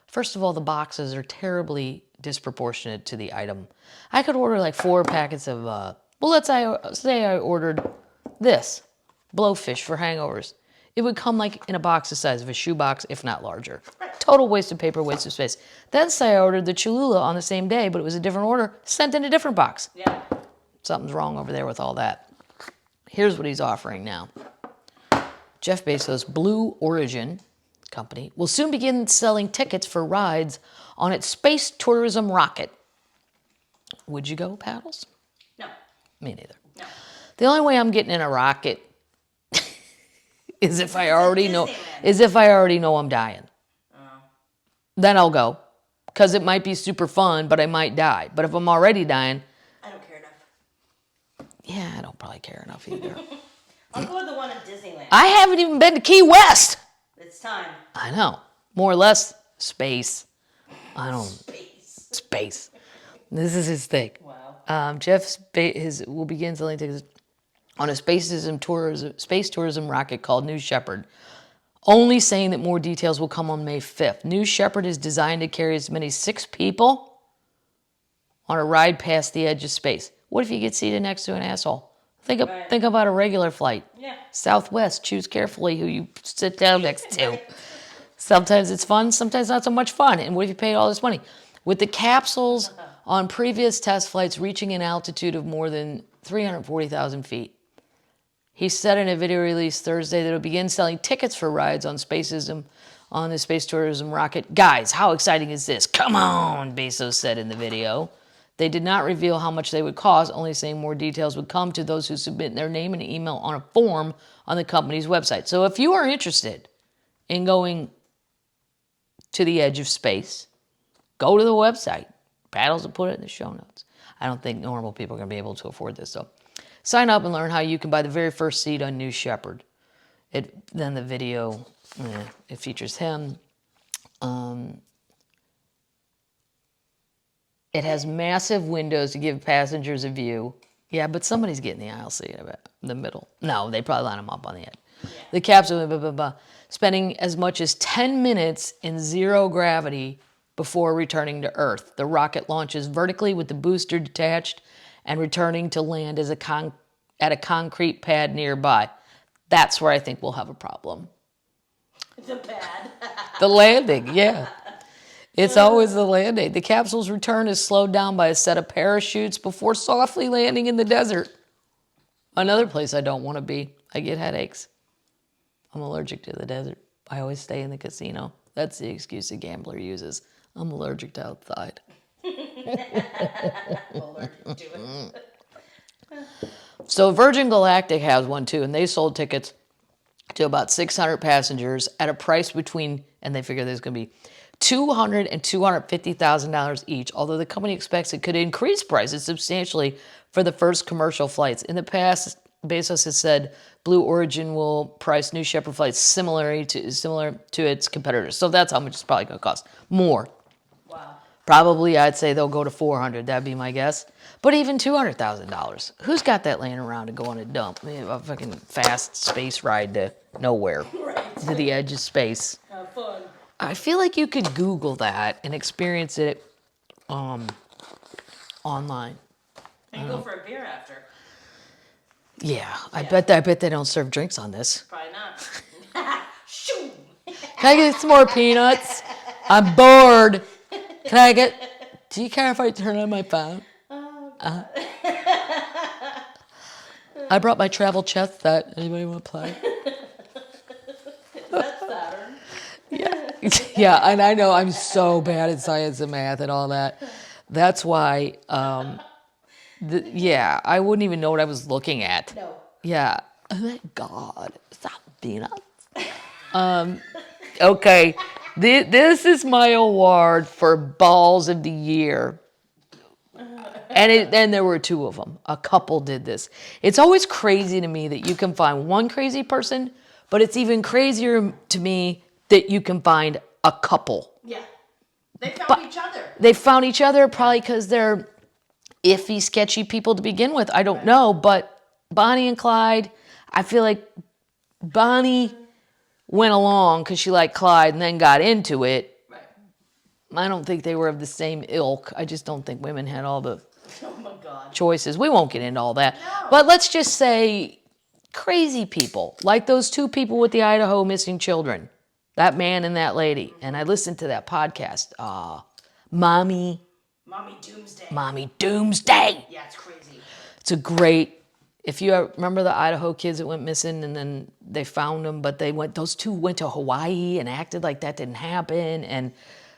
first of all, the boxes are terribly disproportionate to the item. I could order like 4 packets of, let's say I ordered this, Blowfish for hangovers. It would come like in a box the size of a shoebox, if not larger. Total waste of paper, waste of space. Then say I ordered the Cholula on the same day, but it was a different order, sent in a different box. Yeah. Something's wrong over there with all that. Here's what he's offering now. Jeff Bezos' Blue Origin company will soon begin selling tickets for rides on its space tourism rocket. Would you go, Paddles? No. Me neither. No. The only way I'm getting in a rocket is if I already know I'm dying. Then I'll go, because it might be super fun, but I might die. But if I'm already dying, I don't care enough. yeah, I don't probably care enough either. I'll go with the one at Disneyland. I haven't even been to Key West. It's time. I know, more or less space. I don't space. This is his thing. Wow. Jeff will begin selling tickets on a space tourism rocket called New Shepard, only saying that more details will come on May 5th. New Shepard is designed to carry as many as 6 people on a ride past the edge of space. What if you get seated next to an asshole? Think about a regular flight. Yeah. Southwest, choose carefully who you sit down next to. Sometimes it's fun, sometimes not so much fun. And what if you paid all this money? With the capsules on previous test flights reaching an altitude of more than 340,000 feet. He said in a video release Thursday that it'll begin selling tickets for rides on the space tourism rocket. Guys, how exciting is this? Come on, Bezos said in the video. They did not reveal how much they would cost, only saying more details would come to those who submit their name and email on a form on the company's website. So if you are interested in going to the edge of space, go to the website. Paddles will put it in the show notes. I don't think normal people are going to be able to afford this, though. Sign up and learn how you can buy the very first seat on New Shepard. Then the video, it features him. It has massive windows to give passengers a view. Yeah, but somebody's getting the aisle seat, I bet. The middle. No, they probably line them up on the edge. Yeah. The capsule, spending as much as 10 minutes in zero gravity before returning to Earth. The rocket launches vertically with the booster detached and returning to land at a concrete pad nearby. That's where I think we'll have a problem. The pad. The landing, yeah. It's always the landing. The capsule's return is slowed down by a set of parachutes before softly landing in the desert. Another place I don't want to be. I get headaches. I'm allergic to the desert. I always stay in the casino. That's the excuse a gambler uses. I'm allergic to outside. Allergic to it. So Virgin Galactic has one too, and they sold tickets to about 600 passengers at a price between, and they figure there's going to be $200,000 and $250,000 each, although the company expects it could increase prices substantially for the first commercial flights. In the past, Bezos has said Blue Origin will price New Shepard flights similar to its competitors. So that's how much it's probably going to cost. More. Wow. Probably, I'd say they'll go to $400,000. That'd be my guess. But even $200,000. Who's got that laying around to go on a dump? I mean, a fucking fast space ride to nowhere. Right. To the edge of space. Have fun. I feel like you could Google that and experience it online. And go for a beer after. Yeah, I bet they don't serve drinks on this. Probably not. Shoo! Can I get some more peanuts? I'm bored. Can I get... Do you care if I turn on my phone? I brought my travel chess set. Anybody want to play? That's Saturn. Yeah, and I know I'm so bad at science and math and all that. That's why, I wouldn't even know what I was looking at. No. Yeah. Oh my God. Stop peanuts. Okay. This is my award for Balls of the Year. And there were two of them. A couple did this. It's always crazy to me that you can find one crazy person, but it's even crazier to me that you can find a couple. Yeah. They found each other. They found each other probably because they're iffy, sketchy people to begin with. I don't know, but Bonnie and Clyde, I feel like Bonnie went along because she liked Clyde and then got into it. Right. I don't think they were of the same ilk. I just don't think women had all the Oh my God. choices. We won't get into all that. No. But let's just say crazy people, like those two people with the Idaho missing children, that man and that lady. And I listened to that podcast, Mommy Doomsday. Yeah, it's crazy. It's a great, if you remember the Idaho kids that went missing and then they found them, but those two went to Hawaii and acted like that didn't happen, and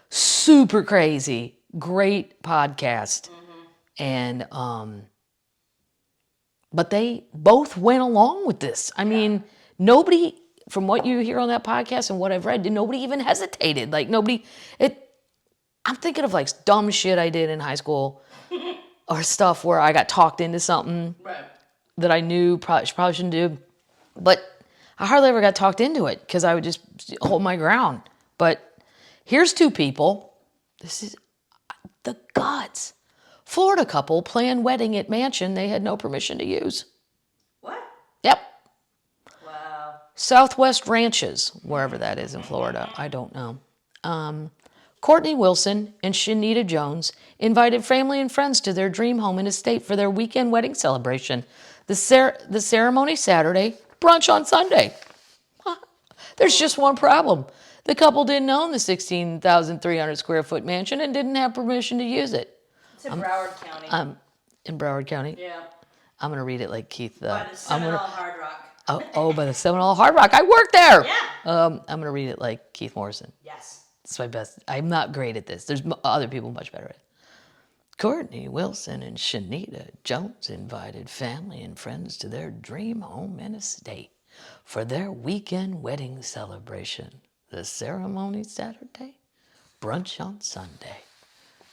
super crazy. Great podcast. And, but they both went along with this. I mean, nobody, from what you hear on that podcast and what I've read, nobody even hesitated. Like I'm thinking of like dumb shit I did in high school or stuff where I got talked into something that I knew probably shouldn't do. But I hardly ever got talked into it because I would just hold my ground. But here's two people. This is the guts. Florida couple planned wedding at mansion they had no permission to use. What? Yep. Wow. Southwest Ranches, wherever that is in Florida. I don't know. Courtney Wilson and Shanita Jones invited family and friends to their dream home and estate for their weekend wedding celebration. The ceremony Saturday, brunch on Sunday. There's just one problem. The couple didn't own the 16,300 square foot mansion and didn't have permission to use it. It's in Broward County. In Broward County. Yeah. I'm going to read it like Keith. By the Seminole Hard Rock. By the Seminole Hard Rock. I worked there. Yeah. I'm going to read it like Keith Morrison. Yes. It's my best. I'm not great at this. There's other people much better at it. Courtney Wilson and Shanita Jones invited family and friends to their dream home and estate for their weekend wedding celebration. The ceremony Saturday, brunch on Sunday.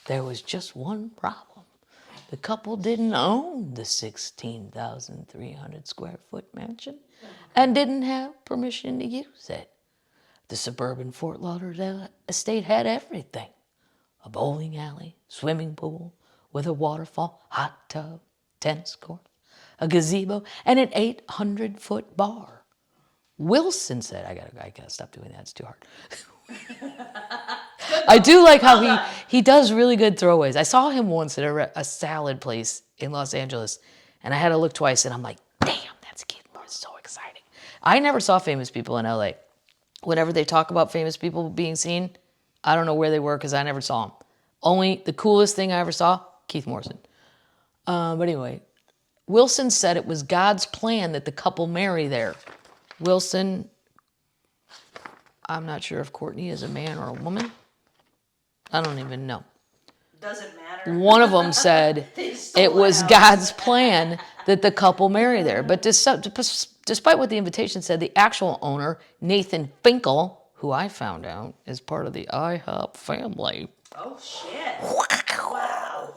There was just one problem. The couple didn't own the 16,300 square foot mansion and didn't have permission to use it. The suburban Fort Lauderdale estate had everything. A bowling alley, swimming pool with a waterfall, hot tub, tennis court, a gazebo, and an 800-foot bar. Wilson said, I gotta stop doing that, it's too hard. I do like how he does really good throwaways. I saw him once at a salad place in Los Angeles, and I had to look twice, and I'm like, damn, that's Keith Morrison, so exciting. I never saw famous people in LA. Whenever they talk about famous people being seen, I don't know where they were because I never saw them. Only the coolest thing I ever saw, Keith Morrison. But anyway, Wilson said it was God's plan that the couple marry there. Wilson, I'm not sure if Courtney is a man or a woman. I don't even know. Doesn't matter. One of them said it was God's plan that the couple marry there. But despite what the invitation said, the actual owner, Nathan Finkel, who I found out is part of the IHOP family. Oh, shit. Wow.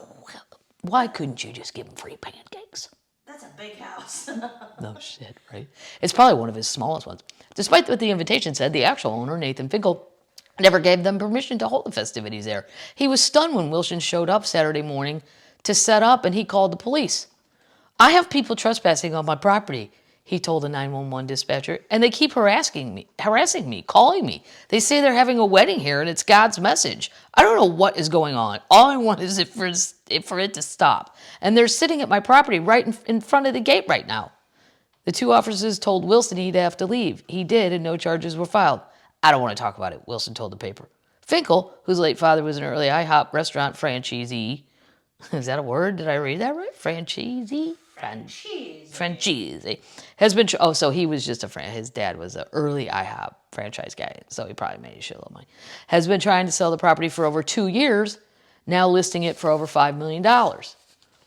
Why couldn't you just give him free pancakes? That's a big house. No shit, right? It's probably one of his smallest ones. Despite what the invitation said, the actual owner, Nathan Finkel, never gave them permission to hold the festivities there. He was stunned when Wilson showed up Saturday morning to set up, and he called the police. I have people trespassing on my property, he told a 911 dispatcher, and they keep harassing me, calling me. They say they're having a wedding here, and it's God's message. I don't know what is going on. All I want is for it to stop. And they're sitting at my property right in front of the gate right now. The two officers told Wilson he'd have to leave. He did, and no charges were filed. I don't want to talk about it, Wilson told the paper. Finkel, whose late father was an early IHOP restaurant franchisee. Is that a word? Did I read that right? Franchisee? Franchisee. Has been, so he was just his dad was an early IHOP franchise guy, so he probably made a shitload of money. Has been trying to sell the property for over 2 years, now listing it for over $5 million.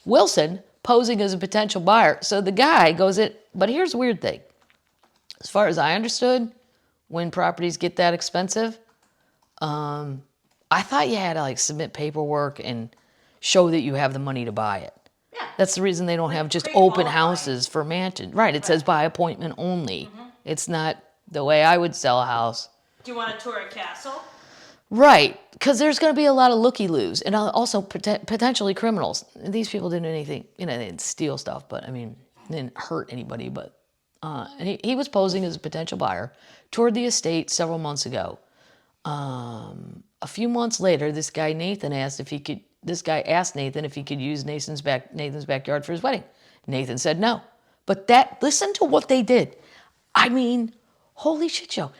Wilson, posing as a potential buyer. So the guy goes but here's the weird thing. As far as I understood, when properties get that expensive, I thought you had to submit paperwork and show that you have the money to buy it. Yeah. That's the reason they don't have just open houses for mansion. Right, it says by appointment only. Mm-hmm. It's not the way I would sell a house. Do you want to tour a castle? Right, because there's going to be a lot of looky-loos and also potentially criminals. These people didn't do anything, they didn't steal stuff, but they didn't hurt anybody. But and he was posing as a potential buyer, toured the estate several months ago. A few months later, this guy asked Nathan if he could use Nathan's backyard for his wedding. Nathan said no. But listen to what they did. Holy shit show.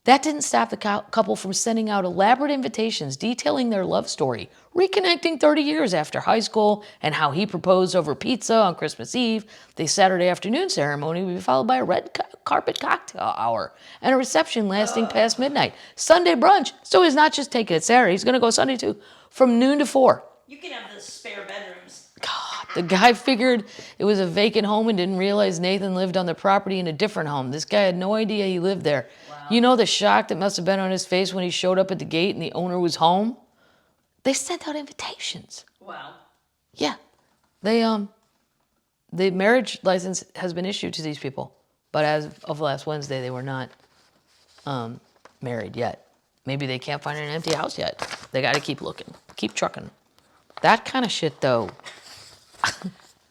That didn't stop the couple from sending out elaborate invitations detailing their love story, reconnecting 30 years after high school, and how he proposed over pizza on Christmas Eve. The Saturday afternoon ceremony would be followed by a red carpet cocktail hour and a reception lasting past midnight. Sunday brunch. So he's not just taking it Saturday, he's going to go Sunday too, from noon to 4. You can have the spare bedrooms. God, the guy figured it was a vacant home and didn't realize Nathan lived on the property in a different home. This guy had no idea he lived there. Wow. You know the shock that must have been on his face when he showed up at the gate and the owner was home? They sent out invitations. Wow. Yeah. The marriage license has been issued to these people, but as of last Wednesday, they were not married yet. Maybe they can't find an empty house yet. They got to keep looking, keep trucking. That kind of shit, though.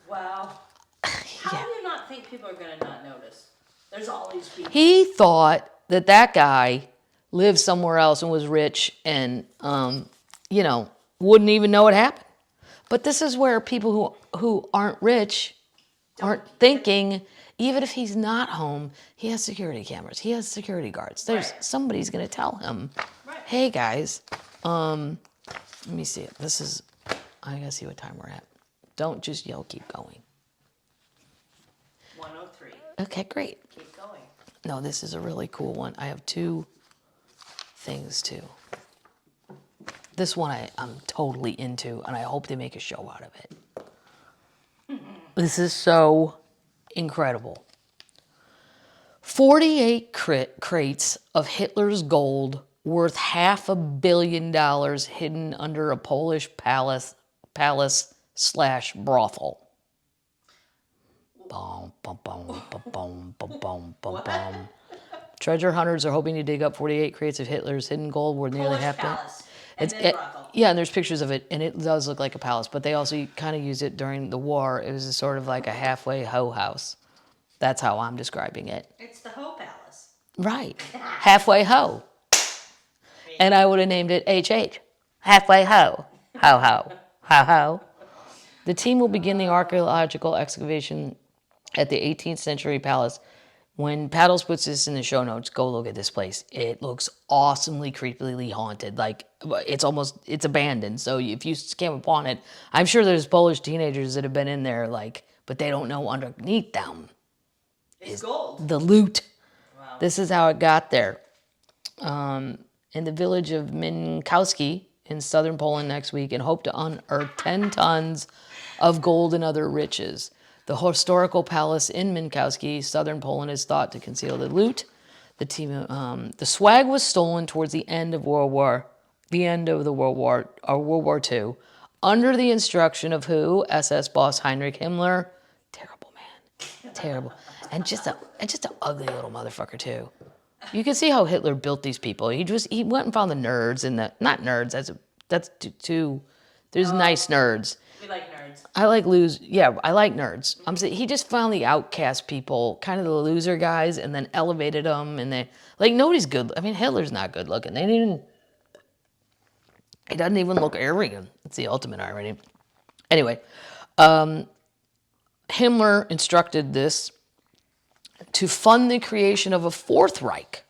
Wow. How do you not think people are going to not notice? There's all these people. He thought that guy lived somewhere else and was rich and, wouldn't even know what happened. But this is where people who aren't rich aren't thinking, even if he's not home, he has security cameras. He has security guards. Somebody's going to tell him, hey, guys, let me see it. I got to see what time we're at. Don't just yell, keep going. 103. Okay, great. Keep going. No, this is a really cool one. I have 2 things, too. This one I'm totally into, and I hope they make a show out of it. This is so incredible. 48 crates of Hitler's gold worth $500 million hidden under a Polish palace/brothel. Boom, boom, boom, boom, boom, boom, boom, boom. Treasure hunters are hoping to dig up 48 crates of Hitler's hidden gold worth nearly half palace. Yeah, and there's pictures of it, and it does look like a palace, but they also kind of used it during the war. It was sort of like a halfway hoe house. That's how I'm describing it. It's the hoe palace. Right. Halfway hoe. And I would have named it HH. Halfway hoe. Ho ho. Ho ho. The team will begin the archaeological excavation at the 18th century palace When Paddles puts this in the show notes, go look at this place. It looks awesomely creepily haunted. Like it's abandoned. So if you scam upon it, I'm sure there's Polish teenagers that have been in there, but they don't know underneath them It's gold. the loot. Wow. This is how it got there. In the village of Minkowski in southern Poland next week, and hope to unearth 10 tons of gold and other riches. The historical palace in Minkowski, southern Poland, is thought to conceal the loot. The swag was stolen towards the end of World War II, under the instruction of who? SS boss Heinrich Himmler. Terrible man, terrible, and just an ugly little motherfucker too. You can see how Hitler built these people. He went and found the nerds and not nerds. That's too. There's nice nerds. We like nerds. I like nerds. I'm saying he just found the outcast people, kind of the loser guys, and then elevated them. And they nobody's good. I mean, Hitler's not good looking. He doesn't even look Aryan. It's the ultimate irony. Anyway, Himmler instructed this to fund the creation of a Fourth Reich.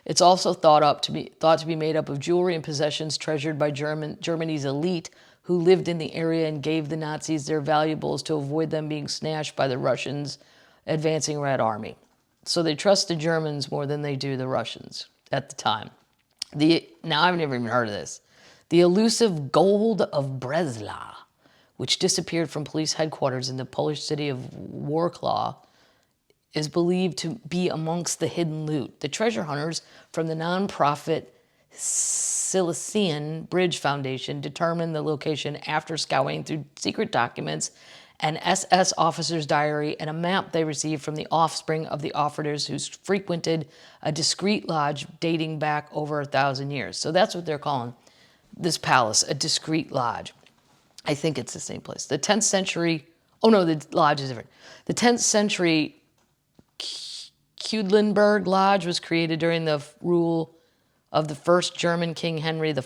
It's also thought to be made up of jewelry and possessions treasured by Germany's elite, who lived in the area and gave the Nazis their valuables to avoid them being snatched by the Russians' advancing Red Army. So they trust the Germans more than they do the Russians at the time. Now, I've never even heard of this. The elusive gold of Breslau, which disappeared from police headquarters in the Polish city of Wrocław, is believed to be amongst the hidden loot. The treasure hunters from the non-profit Silesian Bridge Foundation determined the location after scouring through secret documents, an SS officer's diary, and a map they received from the offspring of the operatives who frequented a discreet lodge dating back over 1,000 years. So that's what they're calling this palace, a discreet lodge. I think it's the same place. The 10th century, oh no, the lodge is different. The 10th century Quedlinburg Lodge was created during the rule of the first German king Henry the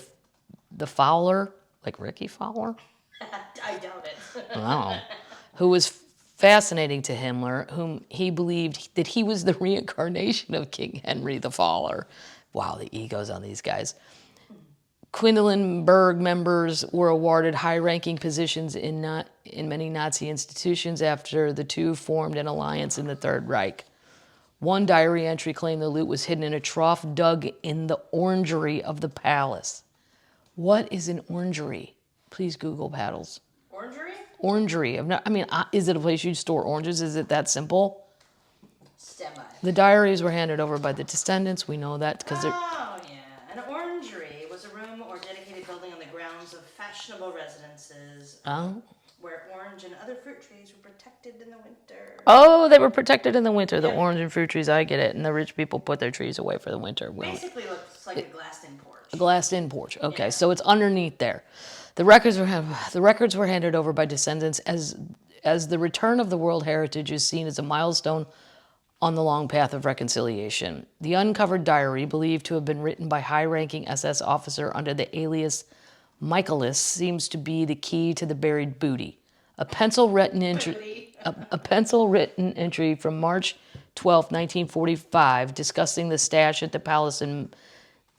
Fowler, like Ricky Fowler? I doubt it. Wow. Who was fascinating to Himmler, whom he believed that he was the reincarnation of King Henry the Fowler. Wow, the egos on these guys. Quedlinburg members were awarded high-ranking positions in many Nazi institutions after the two formed an alliance in the Third Reich. One diary entry claimed the loot was hidden in a trough dug in the orangery of the palace. What is an orangery? Please Google, Paddles. Orangery? Orangery. Is it a place you store oranges? Is it that simple? Stand by. The diaries were handed over by the descendants. We know that because they're... Oh, yeah. An orangery was a room or dedicated building on the grounds of fashionable residences where orange and other fruit trees were protected in the winter. Oh, they were protected in the winter. The orange and fruit trees, I get it. And the rich people put their trees away for the winter. Basically looks like a glassed-in porch. A glassed-in porch. Okay, so it's underneath there. The records were handed over by descendants as the return of the World Heritage is seen as a milestone on the long path of reconciliation. The uncovered diary, believed to have been written by high-ranking SS officer under the alias Michaelis, seems to be the key to the buried booty. A pencil-written entry from March 12, 1945, discussing the stash at the palace in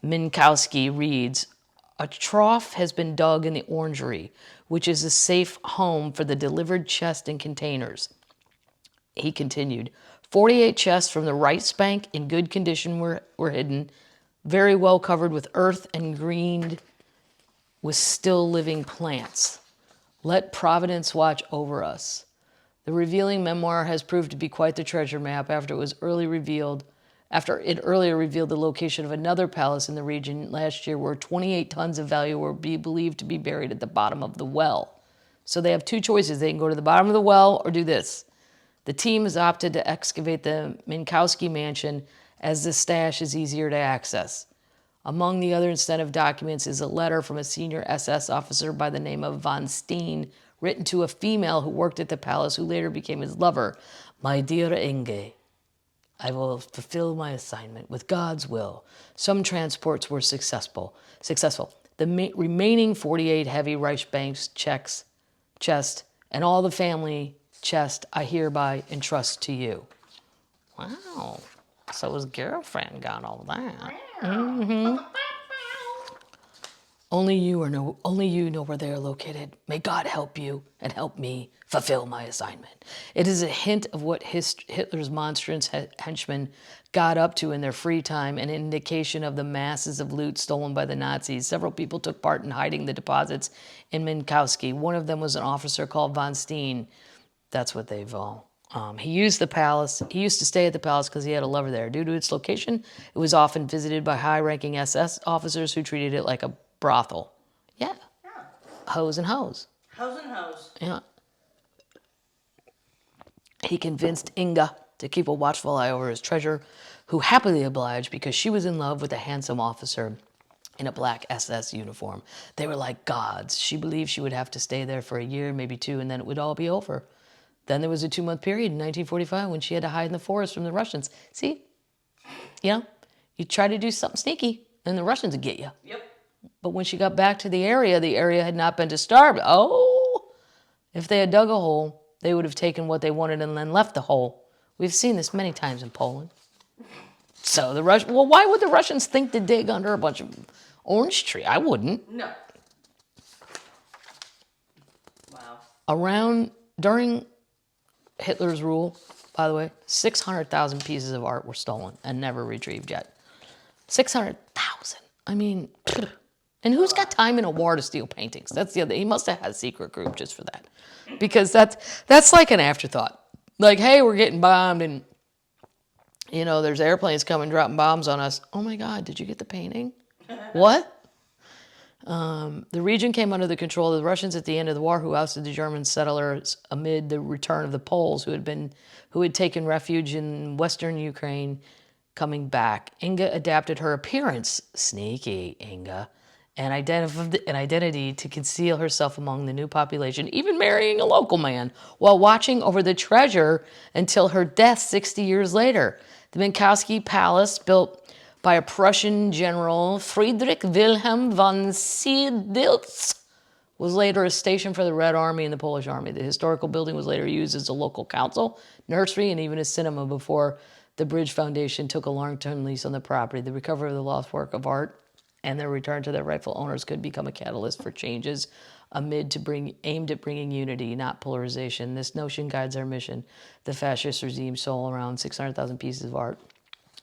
Minkowski reads, "A trough has been dug in the orangery, which is a safe home for the delivered chests and containers." He continued, 48 chests from the rice bank in good condition were hidden, very well covered with earth and greened with still living plants. Let Providence watch over us. The revealing memoir has proved to be quite the treasure map after it earlier revealed the location of another palace in the region last year where 28 tons of value were believed to be buried at the bottom of the well. So they have two choices. They can go to the bottom of the well or do this. The team has opted to excavate the Minkowski mansion as the stash is easier to access. Among the other incentive documents is a letter from a senior SS officer by the name of von Steen, written to a female who worked at the palace who later became his lover. "My dear Inge, I will fulfill my assignment with God's will. Some transports were successful. The remaining 48 heavy rice banks chest and all the family chest I hereby entrust to you." Wow. So his girlfriend got all that. Only you know where they are located. May God help you and help me fulfill my assignment. It is a hint of what Hitler's monstrous henchmen got up to in their free time, an indication of the masses of loot stolen by the Nazis. Several people took part in hiding the deposits in Minkowski. One of them was an officer called von Steen. That's what they've all. He used the palace. He used to stay at the palace because he had a lover there. Due to its location, it was often visited by high-ranking SS officers who treated it like a brothel. Yeah. Hose and hose. Hose and hose. Yeah. He convinced Inga to keep a watchful eye over his treasure, who happily obliged because she was in love with a handsome officer in a black SS uniform. They were like gods. She believed she would have to stay there for a year, maybe 2, and then it would all be over. Then there was a 2-month period in 1945 when she had to hide in the forest from the Russians. See? You try to do something sneaky, and the Russians would get you. Yep. But when she got back to the area had not been disturbed. Oh, if they had dug a hole, they would have taken what they wanted and then left the hole. We've seen this many times in Poland. So why would the Russians think to dig under a bunch of orange tree? I wouldn't. No. Wow. During Hitler's rule, by the way, 600,000 pieces of art were stolen and never retrieved yet. 600,000. I mean, and who's got time in a war to steal paintings? That's the other. He must have had a secret group just for that, because that's like an afterthought. Like, hey, we're getting bombed, and there's airplanes coming dropping bombs on us. Oh my God, did you get the painting? What? The region came under the control of the Russians at the end of the war, who ousted the German settlers amid the return of the Poles, who had taken refuge in western Ukraine, coming back. Inga adapted her appearance, sneaky Inga, and identity to conceal herself among the new population, even marrying a local man, while watching over the treasure until her death 60 years later. The Minkowski Palace, built by a Prussian general, Friedrich Wilhelm von Seydlitz, was later a station for the Red Army and the Polish Army. The historical building was later used as a local council, nursery, and even a cinema before the Bridge Foundation took a long-term lease on the property. The recovery of the lost work of art and their return to their rightful owners could become a catalyst for changes aimed at bringing unity, not polarization. This notion guides our mission. The fascist regime stole around 600,000 pieces of art,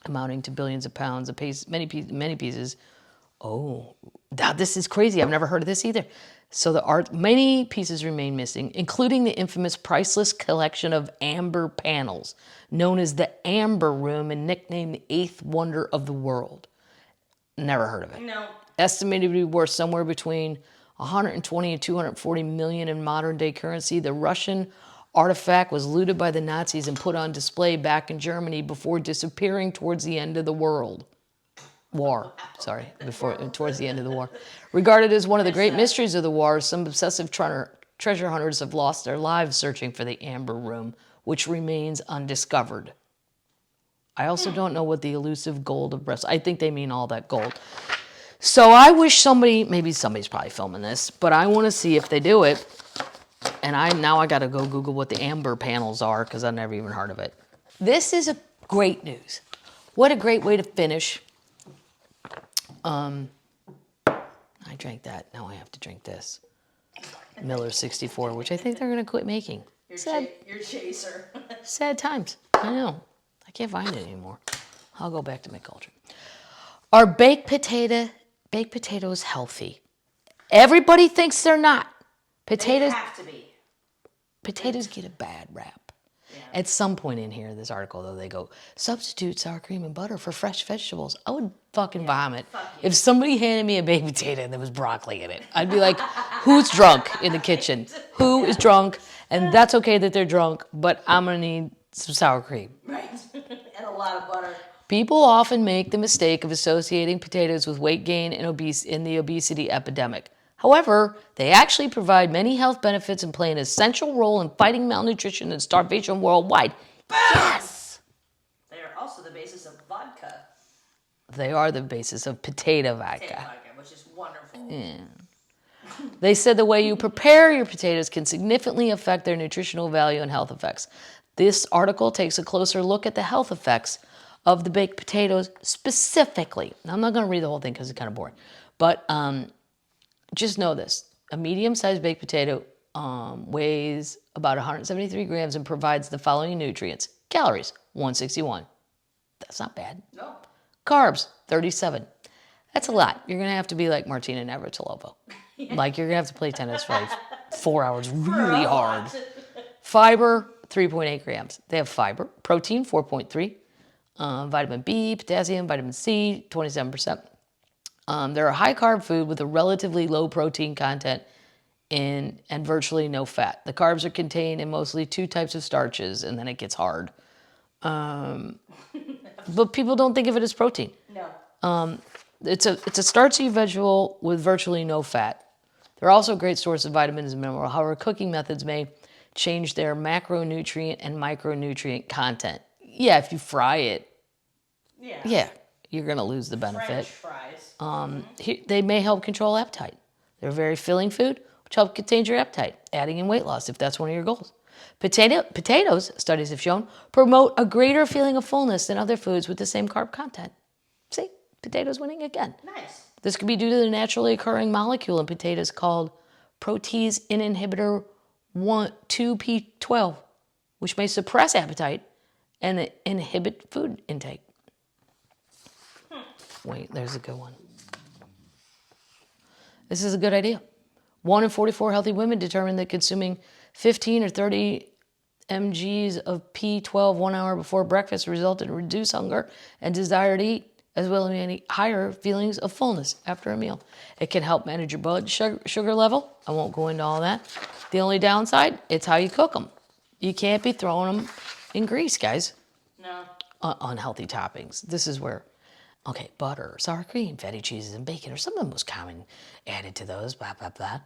amounting to billions of pounds, many pieces. Oh, this is crazy. I've never heard of this either. So many pieces remain missing, including the infamous priceless collection of amber panels, known as the Amber Room and nicknamed the eighth wonder of the world. Never heard of it. No. Estimated to be worth somewhere between 120 and 240 million in modern day currency. The Russian artifact was looted by the Nazis and put on display back in Germany before disappearing towards the end of the war. Towards the end of the war. Regarded as one of the great mysteries of the war, some obsessive treasure hunters have lost their lives searching for the Amber Room, which remains undiscovered. I also don't know what the elusive gold of breast. I think they mean all that gold. So I wish maybe somebody's probably filming this, but I want to see if they do it. And I got to go Google what the amber panels are, because I've never even heard of it. This is a great news. What a great way to finish. I drank that. Now I have to drink this. Miller 64, which I think they're going to quit making. Your chaser. Sad times. I know. I can't find it anymore. I'll go back to my culture. Are baked potatoes healthy? Everybody thinks they're not. Potatoes They have to be. Potatoes get a bad rap. Yeah. At some point in here, this article, though, they go, substitute sour cream and butter for fresh vegetables. I would fucking vomit. If somebody handed me a baked potato and there was broccoli in it, I'd be like, who's drunk in the kitchen? Who is drunk? And that's okay that they're drunk, but I'm going to need some sour cream. Right. And a lot of butter. People often make the mistake of associating potatoes with weight gain and in the obesity epidemic. However, they actually provide many health benefits and play an essential role in fighting malnutrition and starvation worldwide. Yes! They are also the basis of vodka. They are the basis of potato vodka. Which is wonderful. Yeah. They said the way you prepare your potatoes can significantly affect their nutritional value and health effects. This article takes a closer look at the health effects of the baked potatoes specifically. Now, I'm not going to read the whole thing because it's kind of boring, but just know this. A medium-sized baked potato weighs about 173 grams and provides the following nutrients. Calories, 161. That's not bad. No. Carbs, 37. That's a lot. You're going to have to be like Martina Navratilova. Like, you're going to have to play tennis for like 4 hours really hard. Fiber, 3.8 grams. They have fiber. Protein, 4.3. Vitamin B, potassium, vitamin C, 27%. They're a high-carb food with a relatively low protein content and virtually no fat. The carbs are contained in mostly 2 types of starches, and then it gets hard. But people don't think of it as protein. No. It's a starchy vegetable with virtually no fat. They're also a great source of vitamins and minerals. However, cooking methods may change their macronutrient and micronutrient content. Yeah, if you fry it, yeah, you're going to lose the benefit. French fries. They may help control appetite. They're a very filling food, which helps contain your appetite, adding in weight loss if that's one of your goals. Potatoes, studies have shown, promote a greater feeling of fullness than other foods with the same carb content. See, potatoes winning again. Nice. This could be due to the naturally occurring molecule in potatoes called protease inhibitor 2p12, which may suppress appetite and inhibit food intake. Wait, there's a good one. This is a good idea. 1 in 44 healthy women determined that consuming 15 or 30 mgs of P12 1 hour before breakfast resulted in reduced hunger and desire to eat, as well as any higher feelings of fullness after a meal. It can help manage your blood sugar level. I won't go into all that. The only downside, it's how you cook them. You can't be throwing them in grease, guys. No. Unhealthy toppings. This is where, okay, butter, sour cream, fatty cheeses, and bacon are some of the most common added to those, blah, blah, blah.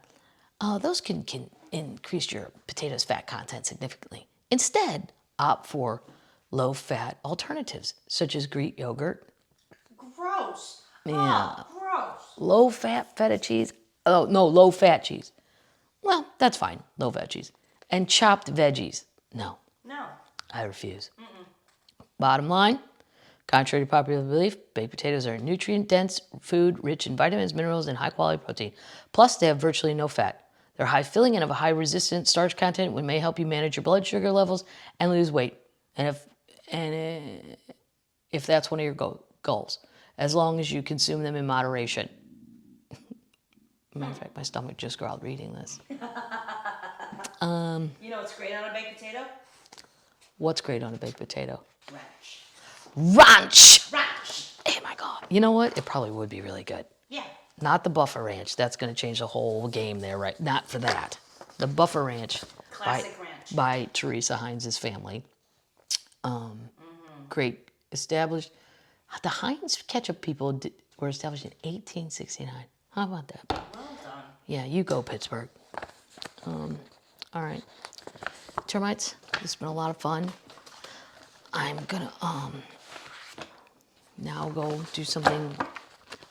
Those can increase your potatoes' fat content significantly. Instead, opt for low-fat alternatives, such as Greek yogurt. Gross. Yeah. Oh, gross. Low-fat feta cheese. Oh, no, low-fat cheese. Well, that's fine, low-fat cheese. And chopped veggies. No, No. I refuse. Bottom line, contrary to popular belief, baked potatoes are a nutrient-dense food rich in vitamins, minerals, and high-quality protein. Plus, they have virtually no fat. They're high-filling and have a high-resistant starch content, which may help you manage your blood sugar levels and lose weight. And if that's one of your goals, as long as you consume them in moderation. Matter of fact, my stomach just growled reading this. You know what's great on a baked potato? What's great on a baked potato? Ranch. Ranch! Oh my God. You know what? It probably would be really good. Yeah. Not the BuffaRanch. That's going to change the whole game there, right? Not for that. The BuffaRanch. Classic ranch. By Teresa Heinz's family. Great. Established. The Heinz ketchup people were established in 1869. How about that? Well done. Yeah, you go, Pittsburgh. All right. Termites, this has been a lot of fun. I'm gonna now go do something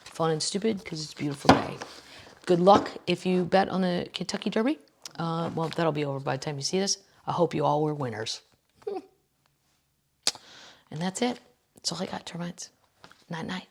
fun and stupid because it's a beautiful day. Good luck if you bet on the Kentucky Derby. Well, that'll be over by the time you see this. I hope you all were winners. And that's it. That's all I got, termites. Night-night.